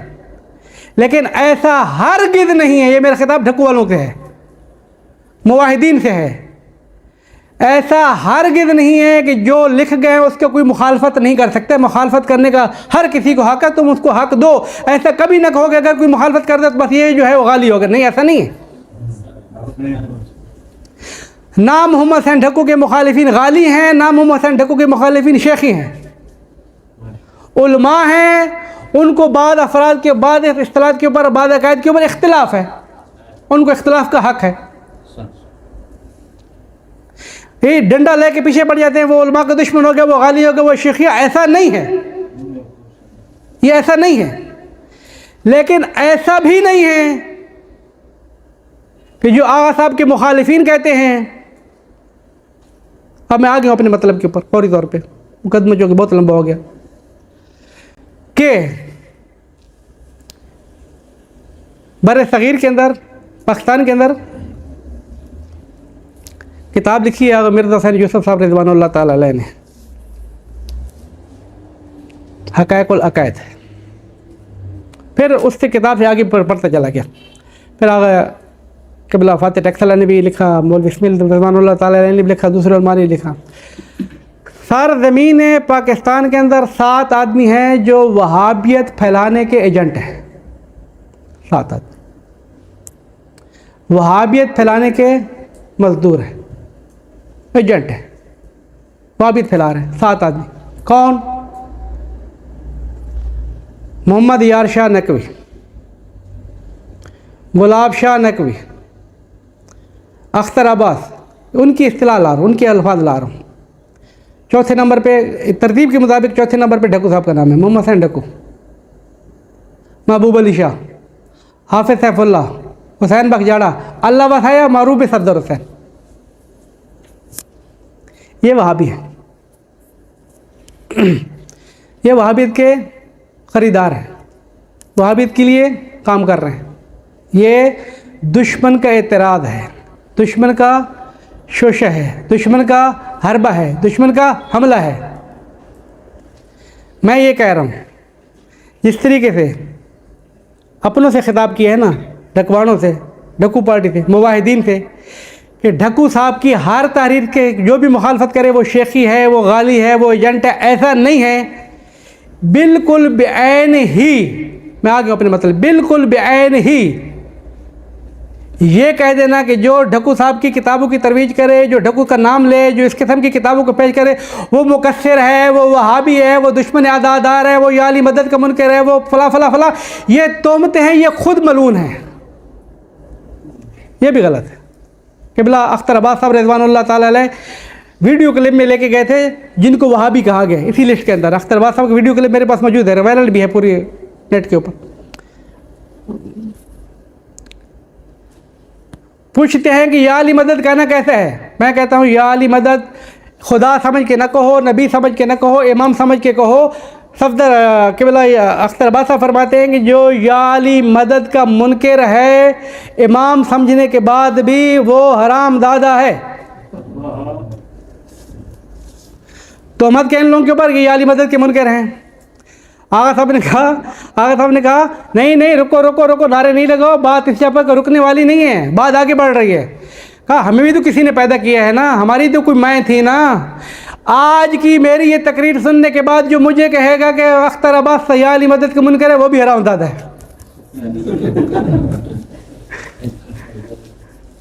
لیکن ایسا ہرگز نہیں ہے. یہ میرا خطاب ڈھکو والوں سے ہے, موحدین سے ہے. ایسا ہرگز نہیں ہے کہ جو لکھ گئے اس کا کوئی مخالفت نہیں کر سکتے. مخالفت کرنے کا ہر کسی کو حق ہے, تم اس کو حق دو. ایسا کبھی نہ کہو کہ اگر کوئی مخالفت کر دے تو بس یہ جو ہے وہ غالی ہوگا. نہیں, ایسا نہیں ہے. نہ محمد حسین ڈھکو کے مخالفین غالی ہیں, نہ محمد حسین ڈھکو کے مخالفین شیخی ہیں. علماء ہیں, ان کو بعض افراد کے بعض اصطلاحات کے اوپر, بعض عقائد کے اوپر اختلاف ہے, ان کو اختلاف کا حق ہے. یہ ڈنڈا لے کے پیچھے پڑ جاتے ہیں، وہ علماء کا دشمن ہو گیا، وہ غالی ہو گیا، وہ شیخیہ. ایسا نہیں ہے، یہ ایسا نہیں ہے. لیکن ایسا بھی نہیں ہے کہ جو آغا صاحب کے مخالفین کہتے ہیں. اب میں آ گیا ہوں اپنے مطلب کے اوپر فوری طور پہ، مقدمہ جو کہ بہت لمبا ہو گیا، کہ بر صغیر کے اندر، پاکستان کے اندر کتاب لکھی ہے مرزا حسین یوسف صاحب رضوان اللہ تعالی علیہ نے، حقائق العقائد. پھر اس سے کتاب سے آگے پڑھتا چلا گیا. پھر آگے قبلہ فاتح ٹیکسلا نے بھی لکھا، مولوی اسماعیل رضوان اللہ تعالی علیہ نے بھی لکھا، دوسرے علماء نے لکھا. سرزمین پاکستان کے اندر 7 آدمی ہیں جو وہابیت پھیلانے کے ایجنٹ ہیں. 7 آدمی وہابیت پھیلانے کے مزدور ہیں، ایجنٹ ہیں، وہابیت پھیلا رہے ہیں. 7 آدمی. کون؟ محمد یار شاہ نقوی، گلاب شاہ نقوی، اختر عباس. ان کی اصطلاح لا رہا ہوں، ان کے الفاظ لا رہا ہوں. چوتھے نمبر پہ ترتیب کے مطابق چوتھے نمبر پہ ڈھکو صاحب کا نام ہے، محمد حسین ڈھکو. محبوب علی شاہ، حافظ سیف اللہ، حسین بخجاڑا، اللہ وسایا، معروف صفدر حسین. یہ وہابی ہیں، یہ وہابیت کے خریدار ہیں، وہابیت کے لیے کام کر رہے ہیں. یہ دشمن کا اعتراض ہے، دشمن کا شوشہ ہے، دشمن کا حربہ ہے، دشمن کا حملہ ہے. میں یہ کہہ رہا ہوں، جس طریقے سے اپنوں سے خطاب کیا ہے نا، ڈھکوانوں سے، ڈھکو پارٹی سے، مواحدین سے، کہ ڈھکو صاحب کی ہر تحریر کے جو بھی مخالفت کرے وہ شیخی ہے، وہ غالی ہے، وہ ایجنٹ ہے. ایسا نہیں ہے. بالکل بعین ہی، میں آ گیا اپنے مطلب، بالکل بعین ہی یہ کہہ دینا کہ جو ڈھکو صاحب کی کتابوں کی ترویج کرے، جو ڈھکو کا نام لے، جو اس قسم کی کتابوں کو پیش کرے، وہ مقصر ہے، وہ وہابی ہے، وہ دشمن عزادار ہے، وہ یا علی مدد کا منکر ہے، وہ فلاں فلاں فلاں، یہ تہمتیں ہیں، یہ خود ملعون ہیں. یہ بھی غلط ہے. قبلہ اختر عباس صاحب رضوان اللہ تعالی علیہ ویڈیو کلپ میں لے کے گئے تھے جن کو وہابی کہا گیا اسی لسٹ کے اندر. اختر عباس صاحب کی ویڈیو کلپ میرے پاس موجود ہے، وائرل بھی ہے پوری نیٹ کے اوپر. پوچھتے ہیں کہ یا علی مدد کہنا کیسا ہے؟ میں کہتا ہوں یا علی مدد خدا سمجھ کے نہ کہو، نبی سمجھ کے نہ کہو، امام سمجھ کے کہو. صفدر قبلہ اختر عباس صاحب فرماتے ہیں کہ جو یا علی مدد کا منکر ہے، امام سمجھنے کے بعد بھی وہ حرام زادہ ہے. تہمت کہ ان لوگوں کے اوپر کہ یا علی مدد کے منکر ہیں. آغا صاحب نے کہا نہیں رکو رکو رکو، نعرے نہیں لگاؤ، بات اس جگہ پر رکنے والی نہیں ہے، بات آگے بڑھ رہی ہے. کہا ہمیں بھی تو کسی نے پیدا کیا ہے نا، ہماری تو کوئی مائیں تھی نا. آج کی میری یہ تقریر سننے کے بعد جو مجھے کہے گا کہ اختر عباس یا علی مدد کے منکر ہے، وہ بھی حرام زادہ ہے.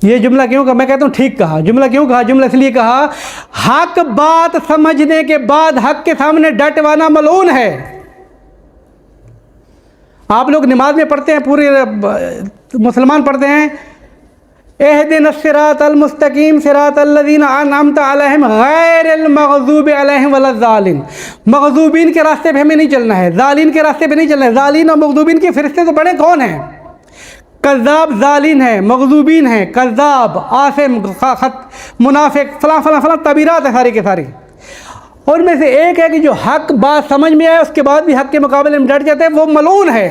یہ جملہ کیوں کہا؟ میں کہتا ہوں ٹھیک کہا. جملہ کیوں کہا؟ جملہ اس لیے کہا حق بات سمجھنے کے بعد حق کے سامنے ڈٹوانا ملعون ہے. آپ لوگ نماز میں پڑھتے ہیں، پورے مسلمان پڑھتے ہیں، اہدنا الصراط المستقیم صراط الذین انعمت علیہم غیر المغضوب علیہم ولا الضالین. مغضوبین کے راستے پہ ہمیں نہیں چلنا ہے، ضالین کے راستے پہ نہیں چلنا ہے. ضالین اور مغضوبین کے فرشتے تو بڑے کون ہیں؟ کذاب ضالین ہیں، مغضوبین ہیں، کذاب، آثم، منافق، فلاں فلاں فلاں تعبیرات ہیں ساری کے ساری. ان میں سے ایک ہے کہ جو حق بات سمجھ میں آئے اس کے بعد بھی حق کے مقابلے میں ڈٹ جاتے ہیں، وہ ملعون ہے.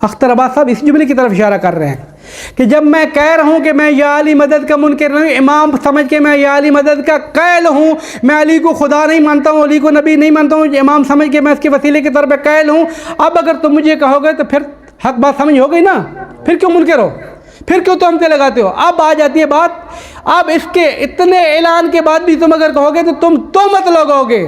اختر عباس صاحب اس جملے کی طرف اشارہ کر رہے ہیں کہ جب میں کہہ رہا ہوں کہ میں یا علی مدد کا منکر نہیں، امام سمجھ کے میں یا علی مدد کا قائل ہوں، میں علی کو خدا نہیں مانتا ہوں، علی کو نبی نہیں مانتا ہوں، امام سمجھ کے میں اس کے وسیلے کے طور پہ قائل ہوں. اب اگر تم مجھے کہو گے تو پھر حق بات سمجھ ہو گئی نا، پھر کیوں منکر ہو، پھر کیوں تہمتیں لگاتے ہو؟ اب آ جاتی ہے بات، اب اس کے اتنے اعلان کے بعد بھی تم اگر کہو گے تو تم تہمت لگاؤ گے.